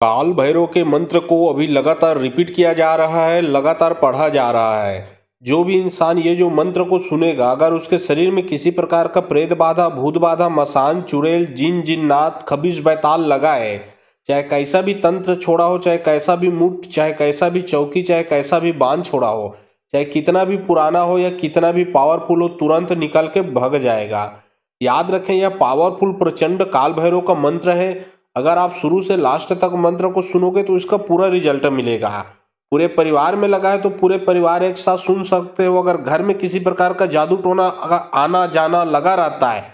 काल भैरव के मंत्र को अभी लगातार रिपीट किया जा रहा है, लगातार पढ़ा जा रहा है। जो भी इंसान ये जो मंत्र को सुनेगा, अगर उसके शरीर में किसी प्रकार का प्रेत बाधा, भूत बाधा, मसान, चुड़ैल, जिन जिन्नात, खबीस बैताल लगा है, चाहे कैसा भी तंत्र छोड़ा हो, चाहे कैसा भी मुठ, चाहे कैसा भी चौकी, चाहे कैसा भी बांध छोड़ा हो, चाहे कितना भी पुराना हो या कितना भी पावरफुल हो, तुरंत निकल के भग जाएगा। याद रखें, यह पावरफुल प्रचंड काल भैरव का मंत्र है। अगर आप शुरू से लास्ट तक मंत्र को सुनोगे तो इसका पूरा रिजल्ट मिलेगा। पूरे परिवार में लगा है तो पूरे परिवार एक साथ सुन सकते हो। अगर घर में किसी प्रकार का जादू टोना आना जाना लगा रहता है,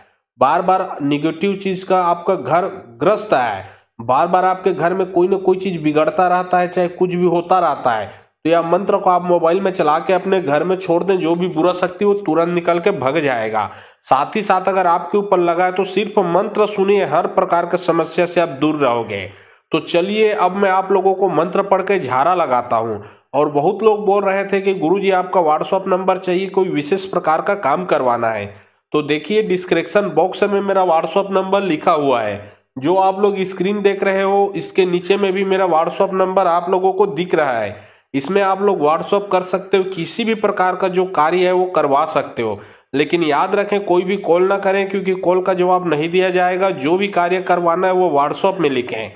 बार बार निगेटिव चीज का आपका घर ग्रस्त है, बार बार आपके घर में कोई ना कोई चीज बिगड़ता रहता है, चाहे कुछ भी होता रहता है, तो यह मंत्र को आप मोबाइल में चला के अपने घर में छोड़ दें। जो भी बुरा शक्ति वो तुरंत निकल के भग जाएगा। साथ ही साथ अगर आपके ऊपर लगा है तो सिर्फ मंत्र सुनिए, हर प्रकार की समस्या से आप दूर रहोगे। तो चलिए अब मैं आप लोगों को मंत्र पढ़ के झाड़ा लगाता हूँ। और बहुत लोग बोल रहे थे कि गुरुजी आपका व्हाट्सएप नंबर चाहिए, कोई विशेष प्रकार का काम करवाना है। तो देखिए डिस्क्रिप्शन बॉक्स में मेरा व्हाट्सएप नंबर लिखा हुआ है। जो आप लोग स्क्रीन देख रहे हो इसके नीचे में भी मेरा व्हाट्सएप नंबर आप लोगों को दिख रहा है। इसमें आप लोग व्हाट्सएप कर सकते हो, किसी भी प्रकार का जो कार्य है वो करवा सकते हो। लेकिन याद रखें कोई भी कॉल ना करें, क्योंकि कॉल का जवाब नहीं दिया जाएगा। जो भी कार्य करवाना है वो व्हाट्सएप में लिखें।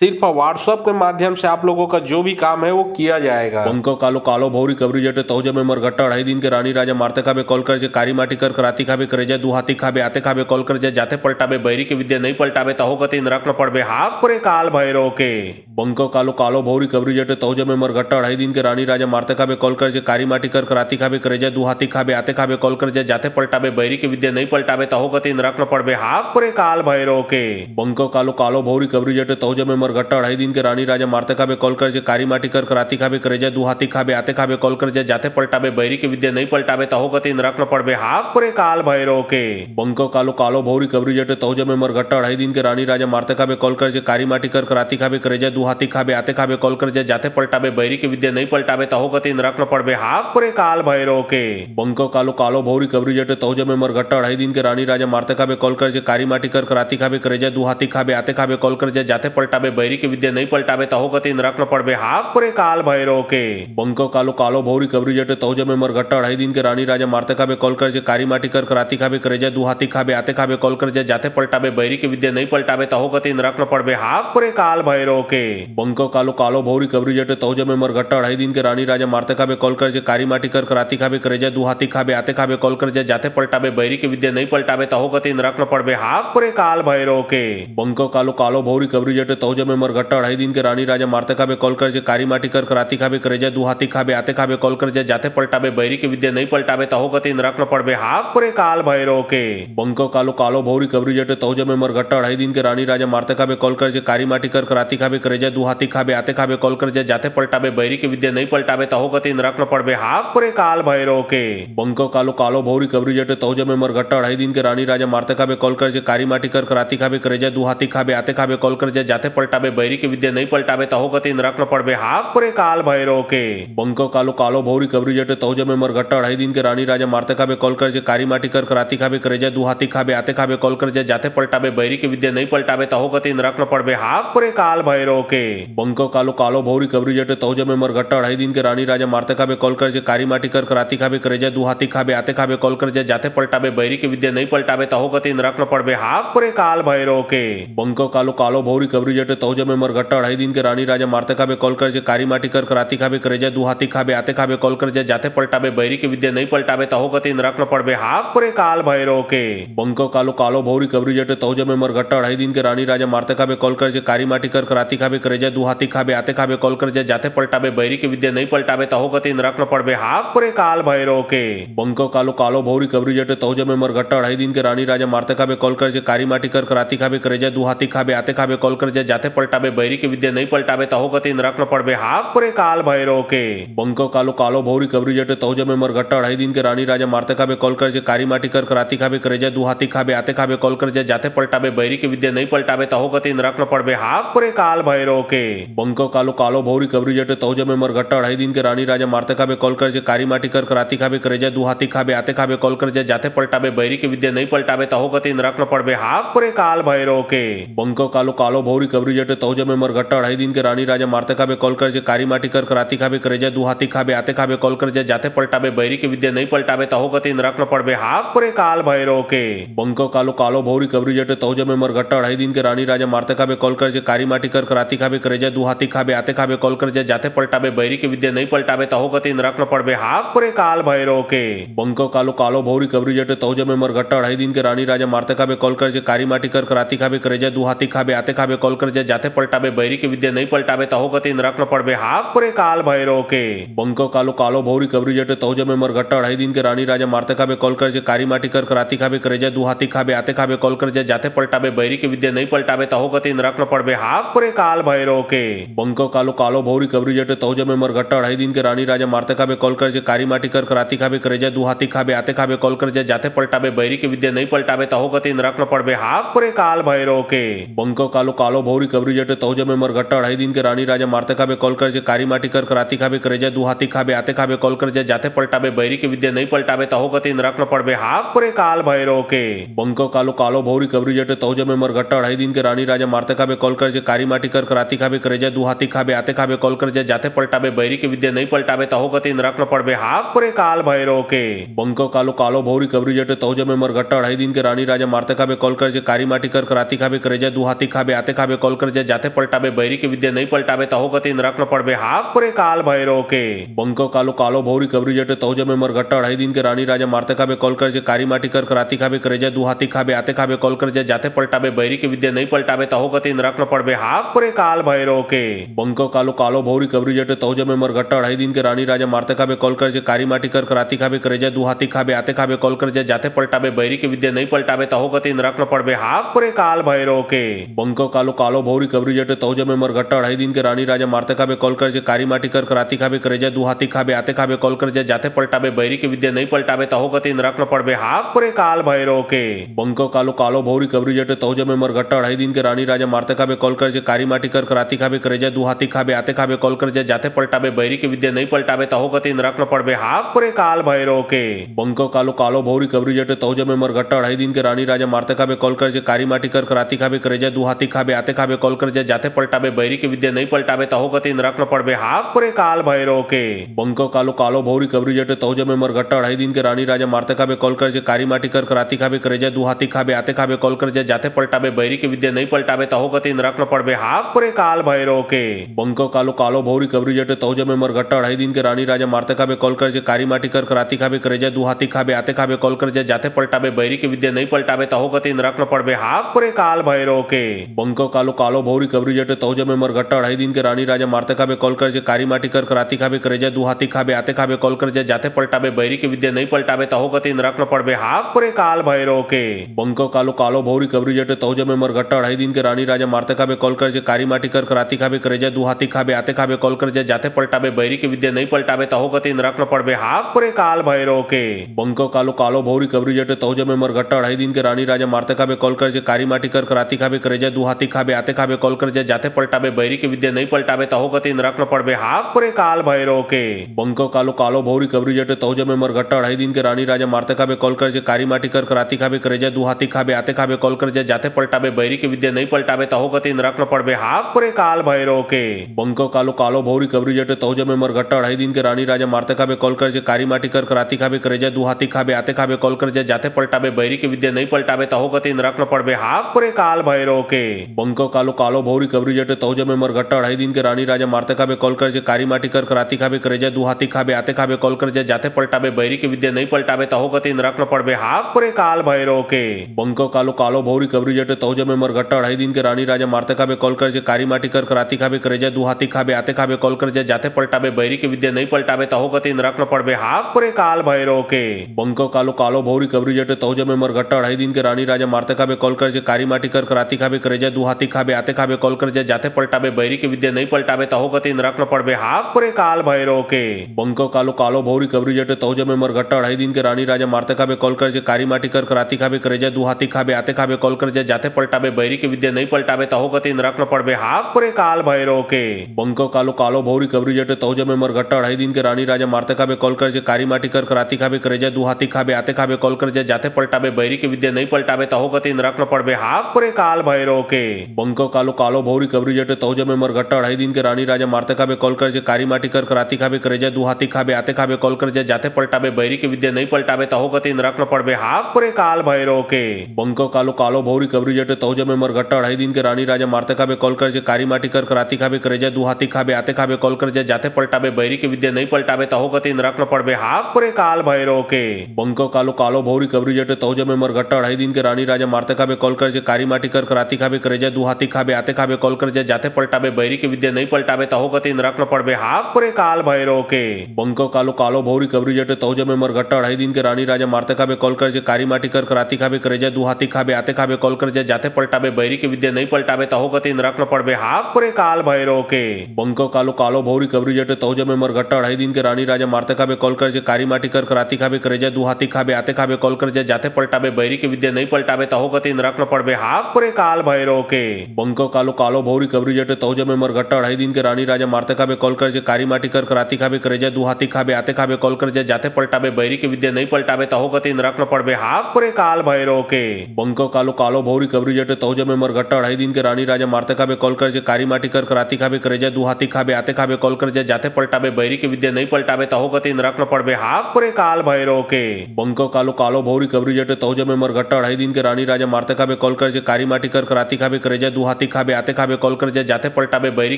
सिर्फ व्हाट्सएप के माध्यम से आप लोगों का जो भी काम है वो किया जाएगा। બંકો કાલો કાલો ભૌરી કબરી જટે તહુજ में मरघट्टा अढ़ाई दिन के रानी राजा मारते खाबे कॉल कर जे कारी माटी कर कराती खाबे करे जाए दुहाती खाबे आते खाबे कॉल कर जाए जाते पलटाबे बैरी की विद्या नहीं पलटाबे तहो गति नरक न पड़बे हाक पुरे काल भैरव के। બંકો कालो कालो भौरी कबरी जटे तहुज में मरघट्टा अढ़ाई दिन के रानी राजा मारते खाबे कॉल कर जे कारी माटी कर कराती खाबे करे जाए दुहाती खाबे आते खाबे कॉल कर जाए जाते पलटाबे बैरी की विद्या नहीं पलटाबे तहो गति नरक न पड़बे हाक पुरे काल भैरव के। બંકો कालो कालो भौरी कबरी जटे तहुज में मरघट्टा अढ़ाई दिन के रानी राजा मारते खाबे कॉल कर जे कारी माटी कर कराती खाबे करे जाए दुहाती खाबे आते खाबे कॉल कर जाए जाते पलटाबे बैरी की विद्या नहीं पलटाबे तहो गति नरक न पड़बे हाक पुरे काल भैरव के। બંકો कालो कालो भौरी कबरी जटे तहुज में मरघट्टा अढ़ाई दिन के रानी राजा मारते खाबे कॉल कर जे कारी माटी कर कराती खाबे करे जाए दुहाती खाबे आते खाबे कॉल कर जाए जाते पलटाबे बैरी की विद्या नहीं पलटाबे तहो गति नरक न पड़बे हाक पुरे काल भैरव के। બંકો कालो कालो भौरी कबरी जटे तहुज में मरघट्टा अढ़ाई दिन के रानी राजा मारते खाबे कॉल कर जे कारी माटी कर कराती खाबे करे जाए दुहाती खाबे आते खाबे कॉल कर जाए जाते पलटाबे बैरी की विद्या नहीं पलटाबे तहो गति नरक न पड़बे हाक पुरे काल भैरव के। બંકો कालो कालो भौरी कबरी जटे तहुज में मरघट्टा अढ़ाई दिन के रानी राजा मारते खाबे कॉल कर जे कारी माटी कर कराती खाबे करे जाए दुहाती खाबे आते खाबे कॉल कर जाए जाते पलटाबे बैरी की विद्या नहीं पलटाबे तहो गति नरक न पड़बे हाक पुरे काल भैरव के। બંકો कालो कालो भौरी कबरी जटे तहुज में मरघट्टा अढ़ाई दिन के रानी राजा मारते खाबे कॉल कर जे कारी माटी कर कराती खाबे करे जाए दुहाती खाबे आते खाबे कॉल कर जाए जाते पलटाबे बैरी की विद्या नहीं पलटाबे तहो गति नरक न पड़बे हाक पुरे काल भैरव के। બંકો कालो कालो भौरी कबरी जटे तहुज में मरघट्टा अढ़ाई दिन के रानी राजा मारते खाबे कॉल कर जे कारी माटी कर कराती खाबे करे जाए दुहाती खाबे आते खाबे कॉल कर जाए जाते पलटाबे बैरी की विद्या नहीं पलटाबे तहो गति नरक न पड़बे हाक पुरे काल भैरव के। બંકો कालो कालो भौरी कबरी जटे तहुज में मरघट्टा अढ़ाई दिन के रानी राजा मारते खाबे कॉल कर जे कारी माटी कर कराती खाबे करे जाए दुहाती खाबे आते खाबे कॉल कर जाए जाते पलटाबे बैरी की विद्या नहीं पलटाबे तहो गति नरक न पड़बे हाक पुरे काल भैरव के। બંકો कालो कालो भौरी कबरी जटे तहुज में मरघट्टा अढ़ाई दिन के रानी राजा मारते खाबे कॉल कर जे कारी माटी कर कराती खाबे करे जाए दुहाती खाबे आते खाबे कॉल कर जाए जाते पलटाबे बैरी की विद्या नहीं पलटाबे तहो गति नरक न पड़बे हाक पुरे काल भैरव के। બંકો कालो कालो भौरी कबरी जटे तहुज में मरघट्टा अढ़ाई दिन के रानी राजा मारते खाबे कॉल कर जे कारी माटी कर कराती खाबे करे जाए दुहाती खाबे आते खाबे कॉल कर जाए जाते पलटाबे बैरी की विद्या नहीं पलटाबे तहो गति नरक न पड़बे हाक पुरे काल भैरव के। બંકો कालो कालो भौरी कबरी जटे तहुज में मरघट्टा अढ़ाई दिन के रानी राजा मारते खाबे कॉल कर जे कारी माटी कर कराती खाबे करे जाए दुहाती खाबे आते खाबे कॉल कर जाए जाते पलटाबे बैरी की विद्या नहीं पलटाबे तहो गति नरक न पड़बे हाक पुरे काल भैरव के। બંકો कालो कालो भौरी कबरी जटे तहुज में मरघट्टा अढ़ाई दिन के रानी राजा मारते खाबे कॉल कर जे कारी माटी कर कराती खाबे करे जाए दुहाती खाबे आते खाबे कॉल कर जाए जाते पलटाबे बैरी की विद्या नहीं पलटाबे तहो गति नरक न पड़बे हाक पुरे काल भैरव के। બંકો कालो कालो भौरी कबरी जटे तहुज में मरघट्टा अढ़ाई दिन के रानी राजा मारते खाबे कॉल कर जे कारी माटी कर कराती खाबे करे जाए दुहाती खाबे आते खाबे कॉल कर जाए जाते पलटाबे बैरी की विद्या नहीं पलटाबे तहो गति नरक न पड़बे हाक पुरे काल भैरव के। બંકો कालो कालो भौरी कबरी जटे तहुज में मरघट्टा अढ़ाई दिन के रानी राजा मारते खाबे कॉल कर जे कारी माटी कर कराती खाबे करे जाए दुहाती खाबे आते खाबे कॉल कर जाए जाते पलटाबे बैरी की विद्या नहीं पलटाबे तहो गति नरक न पड़बे हाक पुरे काल भैरव के। બંકો कालो कालो भौरी कबरी जटे तहुज में मरघट्टा अढ़ाई दिन के रानी राजा मारते खाबे कॉल कर जे कारी माटी कर कराती खाबे करे जाए दुहाती खाबे आते खाबे कॉल कर जाए जाते पलटाबे बैरी की विद्या नहीं पलटाबे तहो गति नरक न पड़बे हाक पुरे काल भैरव के। બંકો कालो कालो भौरी कबरी जटे तहुज में मरघट्टा अढ़ाई दिन के रानी राजा मारते खाबे कॉल कर जे कारी माटी कर कराती खाबे करे जाए दुहाती खाबे आते खाबे कॉल कर जाए जाते पलटाबे बैरी की विद्या नहीं पलटाबे तहो गति नरक न पड़बे हाक पुरे काल भैरव के। બંકો कालो कालो भौरी कबरी जटे तहुजा में मरघट्टा अढ़ाई दिन के रानी राजा मारते खाबे कॉल कर जे कारी माटी कर कराती खाबे करे जा दुहाती खाबे आते खाबे कॉल कर जे जाते पलटाबे बैरी की विद्या नहीं पलटाबे तहो गति नरक न पड़बे हाक परे काल भैरव के बंको कालो कालो भौरी कबरी जटे तहुजा में मरघट्टा अढ़ाई दिन के रानी राजा मारते खाबे कॉल कर जे कारी माटी कर कराती खाबे करे जा दुहाती खाबे आते खाबे कॉल कर जे जाते पलटाबे बैरी की विद्या नहीं पलटाबे तहो गति नरक न पड़बे हाक परे काल भैरव के बंको कालो कालो भौरी कबरी जटे तहुजा में मरघट्टा अढ़ाई दिन के रानी राजा मारते खाबे कॉल कर जे कारी माटी कर कराती खाबे करे जा दुहाती खाबे आते खाबे कॉल कर जे जाते पलटाबे बैरी की विद्या नहीं पलटाबे तहो गति नरक न पड़बे हाक परे काल भैरव के बंको कालो कालो भौरी कबरी जटे तहुजा में मरघट्टा अढ़ाई दिन के रानी राजा मारते खाबे कॉल कर जे कारी माटी कर कराती खाबे करे जा दुहाती खाबे आते खाबे कॉल कर जे जाते पलटाबे बैरी की विद्या नहीं पलटाबे तहो गति नरक न पड़बे हाक परे काल भैरव के बंको कालो कालो भौरी कबरी जटे तहुजा में मरघट्टा अढ़ाई दिन के रानी राजा मारते खाबे कॉल कर जे कारी माटी कर कराती खाबे करे जा दुहाती खाबे आते खाबे कॉल कर जे जाते पलटाबे बैरी की विद्या नहीं पलटाबे तहो गति नरक न पड़बे हाक परे काल भैरव के बंको कालो कालो भौरी कबरी जटे तहुजा में मरघट्टा अढ़ाई दिन के रानी राजा मारते खाबे कॉल कर जे कारी माटी कर कराती खाबे करे जा दुहाती खाबे आते खाबे कॉल कर जे जाते पलटाबे बैरी की विद्या नहीं पलटाबे तहो गति नरक न पड़बे हाक परे काल भैरव के बंको कालो कालो भौरी कबरी जटे तहुजा में मरघट्टा अढ़ाई दिन के रानी राजा मारते खाबे कॉल कर जे कारी माटी कर कराती खाबे करे जा दुहाती खाबे आते खाबे कॉल कर जे जाते पलटाबे बैरी की विद्या नहीं पलटाबे तहो गति नरक न पड़बे हाक परे काल भैरव के बंको कालो कालो भौरी कबरी जटे तहुजा में मरघट्टा अढ़ाई दिन के रानी राजा मारते खाबे कॉल कर जे कारी माटी कर कराती खाबे करे जा दुहाती खाबे आते खाबे कॉल कर जे जाते पलटाबे बैरी की विद्या नहीं पलटाबे तहो गति नरक न पड़बे हाक परे काल भैरव के बंको कालो कालो भौरी कबरी जटे तहुजा में मरघट्टा अढ़ाई दिन के रानी राजा मारते खाबे कॉल कर जे कारी माटी कर कराती खाबे करे जा दुहाती खाबे आते खाबे कॉल कर जे जाते पलटाबे बैरी की विद्या नहीं पलटाबे तहो गति नरक न पड़बे हाक परे काल भैरव के बंको कालो कालो भौरी कबरी जटे तहुजा में मरघट्टा अढ़ाई दिन के रानी राजा मारते खाबे कॉल कर जे कारी माटी कर कराती खाबे करे जा दुहाती खाबे आते खाबे कॉल कर जे जाते पलटाबे बैरी की विद्या नहीं पलटाबे तहो गति नरक न पड़बे हाक परे काल भैरव के बंको कालो कालो भौरी कबरी जटे तहुजा में मरघट्टा अढ़ाई दिन के रानी राजा मारते खाबे कॉल कर जे कारी माटी कर कराती खाबे करे जा दुहाती खाबे आते खाबे कॉल कर जे जाते पलटाबे बैरी की विद्या नहीं पलटाबे तहो गति नरक न पड़बे हाक परे काल भैरव के बंको कालो कालो भौरी कबरी जटे तहुजा में मरघट्टा अढ़ाई दिन के रानी राजा मारते खाबे कॉल कर जे कारी माटी कर कराती खाबे करे जा दुहाती खाबे आते खाबे कॉल कर जे जाते पलटाबे बैरी की विद्या नहीं पलटाबे तहो गति नरक न पड़बे हाक परे काल भैरव के बंको कालो कालो भौरी कबरी जटे तहुजा में मरघट्टा अढ़ाई दिन के रानी राजा मारते खाबे कॉल कर जे कारी माटी कर कराती खाबे करे जा दुहाती खाबे आते खाबे कॉल कर जे जाते पलटाबे बैरी की विद्या नहीं पलटाबे तहो गति नरक न पड़बे हाक परे काल भैरव के बंको कालो कालो भौरी कबरी जटे तहुजा में मरघट्टा अढ़ाई दिन के रानी राजा मारते खाबे कॉल कर जे कारी माटी कर कराती खाबे करे जा दुहाती खाबे आते खाबे कॉल कर जे जाते पलटाबे बैरी की विद्या नहीं पलटाबे तहो गति नरक न पड़बे हाक परे काल भैरव के बंको कालो कालो भौरी कबरी जटे तहुजा में मरघट्टा अढ़ाई दिन के रानी राजा मारते खाबे कॉल कर जे कारी माटी कर कराती खाबे करे जा दुहाती खाबे आते खाबे कॉल कर जे जाते पलटाबे बैरी की विद्या नहीं पलटाबे तहो गति नरक न पड़बे हाक परे काल भैरव के बंको कालो कालो भौरी कबरी जटे तहुजा में मरघट्टा अढ़ाई दिन के रानी राजा मारते खाबे कॉल कर जे कारी माटी कर कराती खाबे करे जा दुहाती खाबे आते खाबे कॉल कर जे जाते पलटाबे बैरी की विद्या नहीं पलटाबे तहो गति नरक न पड़बे हाक परे काल भैरव के बंको कालो कालो भौरी कबरी जटे तहुजा में मरघट्टा अढ़ाई दिन के रानी राजा मारते खाबे कॉल कर जे कारी माटी कर कराती खाबे करे जा दुहाती खाबे आते खाबे कॉल कर जे जाते पलटाबे बैरी की विद्या नहीं पलटाबे तहो गति नरक न पड़बे हाक परे काल भैरव के बंको कालो कालो भौरी कबरी जटे तहुजा में मरघट्टा अढ़ाई दिन के रानी राजा मारते खाबे कॉल कर जे कारी माटी कर कराती खाबे करे जा दुहाती खाबे आते खाबे कॉल कर जे जाते पलटाबे बैरी की विद्या नहीं पलटाबे तहो गति नरक न पड़बे हाक परे काल भैरव के बंको कालो कालो भौरी कबरी जटे तहुजा में मरघट्टा अढ़ाई दिन के रानी राजा मारते खाबे कॉल कर जे कारी माटी कर कराती खाबे करे जा दुहाती खाबे आते खाबे कॉल कर जे जाते पलटाबे बैरी की विद्या नहीं पलटाबे तहो गति नरक न पड़बे हाक परे काल भैरव के बंको कालो कालो भौरी कबरी जटे तहुजा में मरघट्टा अढ़ाई दिन के रानी राजा मारते खाबे कॉल कर जे कारी माटी कर कराती खाबे करे जा दुहाती खाबे आते खाबे कॉल कर जे जाते पलटाबे बैरी की विद्या नहीं पलटाबे तहो गति नरक न पड़बे हाक परे काल भैरव के बंको कालो कालो भौरी कबरी जटे तहुजा में मरघट्टा अढ़ाई दिन के रानी राजा मारते खाबे कॉल कर जे कारी माटी कर कराती खाबे करे जा दुहाती खाबे आते खाबे कॉल कर जे जाते पलटाबे बैरी की विद्या नहीं पलटाबे तहो गति नरक न पड़बे हाक परे काल भैरव के बंको कालो कालो भौरी कबरी जटे तहुजा में मरघट्टा अढ़ाई दिन के रानी राजा मारते खाबे कॉल कर जे कारी माटी कर कराती खाबे करे जा दुहाती खाबे आते खाबे कॉल कर जे जाते पलटाबे बैरी की विद्या नहीं पलटाबे तहो गति नरक न पड़बे हाक परे काल भैरव के बंको कालो कालो भौरी कबरी जटे तहुजा में मरघट्टा अढ़ाई दिन के रानी राजा मारते खाबे कॉल कर जे कारी माटी कर कराती खाबे करे जा दुहाती खाबे आते खाबे कॉल कर जे जाते पलटाबे बैरी की विद्या नहीं पलटाबे तहो गति नरक न पड़बे हाक परे काल भैरव के बंको कालो कालो भौरी कबरी जटे तहुजा में मरघट्टा अढ़ाई दिन के रानी राजा मारते खाबे कॉल कर जे कारी माटी कर कराती खाबे करे जा दुहाती खाबे आते खाबे कॉल कर जे जाते पलटाबे बैरी की विद्या नहीं पलटाबे तहो गति नरक न पड़बे हाक परे काल भैरव के बंको कालो कालो भौरी कबरी जटे तहुजा में मरघट्टा अढ़ाई दिन के रानी राजा मारते खाबे कॉल कर जे कारी माटी कर कराती खाबे करे जा दुहाती खाबे आते खाबे कॉल कर जे जाते पलटाबे बैरी की विद्या नहीं पलटाबे तहो गति नरक न पड़बे हाक परे काल भैरव के बंको બંકો કાલો કાલો ભૌરી કબરી જટે તહુ જમે મરઘટ્ટા અઢાઈ દિન કે રાણી રાજા મારતે ખાબે કોલ કરજે કારી માટી કર કરાતી ખાબે કરે જાય दुहाती खाबे आते खाबे कॉल कर जाए जाते पलटाबे बैरी की विद्या नहीं पलटाबे तहो गति नरक न पड़बे हाक पुरे काल भैरव के बंको कालो कालो भौरी कबरी जटे तहु जमे मरघट्टा अढ़ाई दिन के रानी राजा मारते खाबे कॉल कर जाए कारी माटी कर कराती खाबे करे जाए दुहाती खाबे आते खाबे कॉल कर जाए जाते पलटाबे बैरी की विद्या नहीं पलटाबे तहो गति नरक न पड़बे हाक पुरे काल भैरव के बंको कालो कालो भौरी कबरी जटे तहु जमे मरघट्टा अढ़ाई दिन के रानी राजा मारते खाबे कॉल कर जाए कारी माटी कर कराती खाबे करे जाए दुहाती खाबे आते खाबे कॉल कर जाए जाते पलटाबे बैरी की विद्या नहीं पलटाबे तहो गति नरक न पड़बे हाक पुरे काल भैरव के बंको कालो कालो भौरी कबरी जटे तहु जमे मरघट्टा अढ़ाई दिन के रानी राजा मारते खाबे कॉल कर जाए कारी माटी कर कराती खाबे करे जाए दुहाती खाबे आते खाबे कॉल कर जाए जाते पलटाबे बैरी की विद्या नहीं पलटाबे तहो गति नरक न पड़बे हाक पुरे काल भैरव के बंको कालो कालो भौरी कबरी जटे तहु जमे मरघट्टा अढ़ाई दिन के रानी राजा मारते खाबे कॉल कर जाए कारी माटी कर कराती खाबे करे जाए दुहाती खाबे आते खाबे कॉल कर जाए जाते पलटाबे बैरी की विद्या नहीं पलटाबे तहो गति नरक न पड़बे हाक पुरे काल भैरव के बंको कालो कालो भौरी कबरी जटे तहु जमे मरघट्टा अढ़ाई दिन के रानी राजा मारते खाबे कॉल कर जाए कारी माटी कर कराती खाबे करे जाए दुहाती खाबे आते खाबे कॉल कर जाए जाते पलटाबे बैरी की विद्या नहीं पलटाबे तहो गति नरक न पड़बे हाक पुरे काल भैरव के बंको कालो कालो भौरी कबरी जटे तहु जमे मरघट्टा अढ़ाई दिन के रानी राजा मारते खाबे कॉल कर जाए कारी माटी कर कराती खाबे करे जाए दुहाती खाबे आते खाबे कॉल कर जाए जाते पलटाबे बैरी की विद्या नहीं पलटाबे तहो गति नरक न पड़बे हाक पुरे काल भैरव के बंको कालो कालो भौरी कबरी जटे तहु जमे मरघट्टा अढ़ाई दिन के रानी राजा मारते खाबे कॉल कर जाए कारी माटी कर कराती खाबे करे जाए दुहाती खाबे आते खाबे कॉल कर जाए जाते पलटाबे बैरी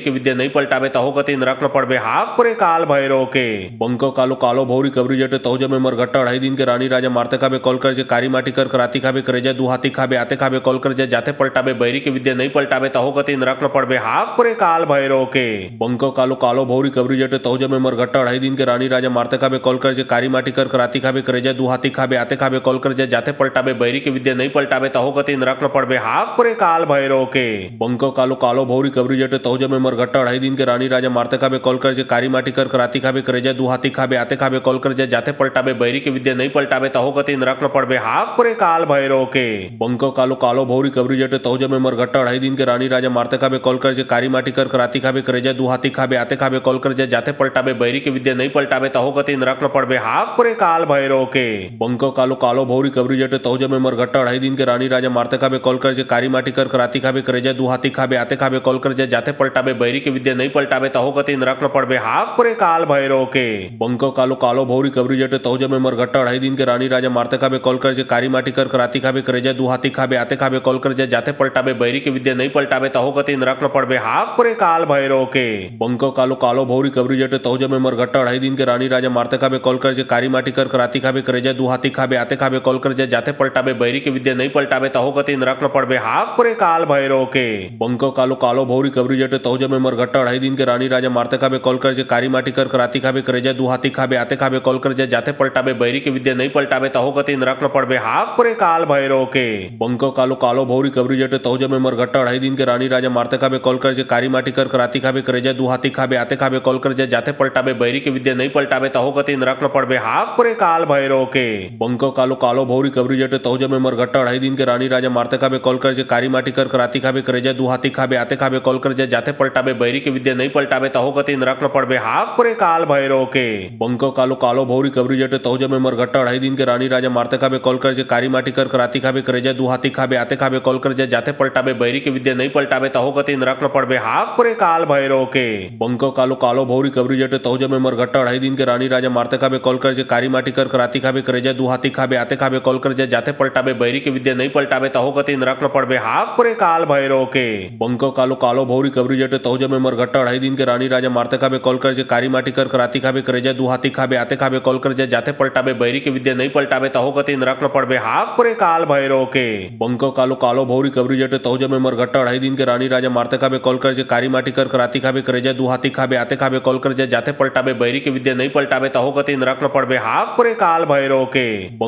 की विद्या नहीं पलटाबे तहो गति नरक न पड़बे हाक पुरे काल भैरव के बंको कालो कालो भौरी कबरी जटे तहु जमे मरघट्टा अढ़ाई दिन के रानी राजा मारते खाबे कॉल कर जाए कारी माटी कर कराती खाबे करे जाए दुहाती खाबे आते खाबे कॉल कर जाए जाते पलटाबे बैरी की विद्या नहीं पलटाबे तहो गति नरक न पड़बे हाक पुरे काल भैरव के बंको कालो कालो भौरी कबरी जटे तहु जमे मरघट्टा अढ़ाई दिन के रानी राजा मारते खाबे कॉल कर जाए कारी माटी कर कराती खाबे करे जाए दुहाती खाबे आते खाबे कॉल कर जाए जाते पलटाबे बैरी की विद्या नहीं पलटाबे तहो गति नरक न पड़बे हाक पुरे काल भैरव के बंको कालो कालो भौरी कबरी जटे तहु जमे मरघट्टा अढ़ाई दिन के रानी राजा मारते खाबे कॉल कर जाए कारी माटी कर कराती खाबे करे जाए दुहाती खाबे आते खाबे कॉल कर जाए जाते पलटाबे बैरी की विद्या नहीं पलटाबे तहो गति नरक न पड़बे हाक पुरे काल भैरव के बंको कालो कालो भौरी कबरी जटे तहु जमे मरघट्टा अढ़ाई दिन के रानी राजा मारते खाबे कॉल कर जाए कारी माटी कर कराती खाबे करे जाए दुहाती खाबे आते खाबे कॉल कर जाए जाते पलटाबे बैरी की विद्या नहीं पलटाबे तहो गति नरक न पड़बे हाक पुरे काल भैरव के बंको कालो कालो भौरी कबरी जटे तहु जमे मरघट्टा अढ़ाई दिन के रानी राजा मारते खाबे कॉल कर जाए कारी माटी कर कराती खाबे करे जाए दुहाती खाबे आते खाबे कॉल कर जाए जाते पलटाबे बैरी की विद्या नहीं पलटाबे तहो गति नरक न पड़बे हाक पुरे काल भैरव के बंको कालो कालो भौरी कबरी जटे तहु जमे मरघट्टा अढ़ाई दिन के रानी राजा मारते खाबे कॉल कर जाए कारी माटी कर कराती खाबे करे जाए दुहाती खाबे आते खाबे कॉल कर जाए जाते पलटाबे बैरी की विद्या नहीं पलटाबे तहो गति नरक न पड़बे हाक पुरे काल भैरव के बंको कालो कालो भौरी कबरी जटे तहु जमे मरघट्टा अढ़ाई दिन के रानी राजा मारते खाबे कॉल कर जाए कारी माटी कर कराती खाबे करे जाए दुहाती खाबे आते खाबे कॉल कर जाए जाते पलटाबे बैरी की विद्या नहीं पलटाबे तहो गति नरक न पड़बे हाक पुरे काल भैरव के बंको कालो कालो भौरी कबरी जटे तहु जमे मरघट्टा अढ़ाई दिन के रानी राजा मारते खाबे कॉल कर जाए कारी माटी कर कराती खाबे करे जाए दुहाती खाबे आते खाबे कॉल कर जाए जाते पलटाबे बैरी की विद्या नहीं पलटाबे तहो गति नरक न पड़बे हाक पुरे काल भैरव के बंको कालो कालो भौरी कबरी जटे तहु जमे मरघट्टा अढ़ाई दिन के रानी राजा मारते खाबे कॉल कर जाए कारी माटी कर कराती खाबे करे जाए दुहाती खाबे आते खाबे कॉल कर जाए जाते पलटाबे बैरी की विद्या नहीं पलटाबे तहो गति नरक न पड़बे हाक पुरे काल भैरव के बंको कालो कालो भौरी कबरी जटे तहु जमे मरघट्टा अढ़ाई दिन के रानी राजा मारते खाबे कॉल कर जाए कारी माटी कर कराती खाबे करे जाए दुहाती खाबे आते खाबे कॉल कर जाए जाते पलटाबे बैरी की विद्या नहीं पलटाबे तहो गति नरक न पड़बे हाक पुरे काल भैरव के बंको कालो कालो भौरी कबरी जटे तहु जमे मरघट्टा अढ़ाई दिन के रानी राजा मारते खाबे कॉल कर जाए कारी माटी कर कराती खाबे करे जाए दुहाती खाबे आते खाबे कॉल कर जाए जाते पलटाबे बैरी की विद्या नहीं पलटाबे तहो गति नरक न पड़बे हाक पुरे काल भैरव के बंको कालो कालो भौरी कबरी जटे तहु जमे मरघट्टा अढ़ाई दिन के रानी राजा मारते खाबे कॉल कर जाए कारी माटी कर कराती खाबे करे जाए दुहाती खाबे आते खाबे कॉल कर जाए जाते पलटाबे बैरी की विद्या नहीं पलटाबे तहो गति नरक न पड़बे हाक पुरे काल भैरव के बंको कालो कालो भौरी कबरी जटे तहु जमे मरघट्टा अढ़ाई दिन के रानी राजा मारते खाबे कॉल कर जाए कारी माटी कर कराती खाबे करे जाए दुहाती खाबे आते खाबे कॉल कर जाए जाते पलटाबे बैरी की विद्या नहीं पलटाबे तहो गति नरक न पड़बे हाक पुरे काल भैरव के बंको कालो कालो भौरी कबरी जटे तहु जमे मरघट्टा अढ़ाई दिन के रानी राजा मारते खाबे कॉल कर जाए कारी माटी कर कराती खाबे करे जाए दुहाती खाबे आते खाबे कॉल कर जाए जाते पलटाबे बैरी की विद्या नहीं पलटाबे तहो गति नरक न पड़बे हाक पुरे काल भैरव के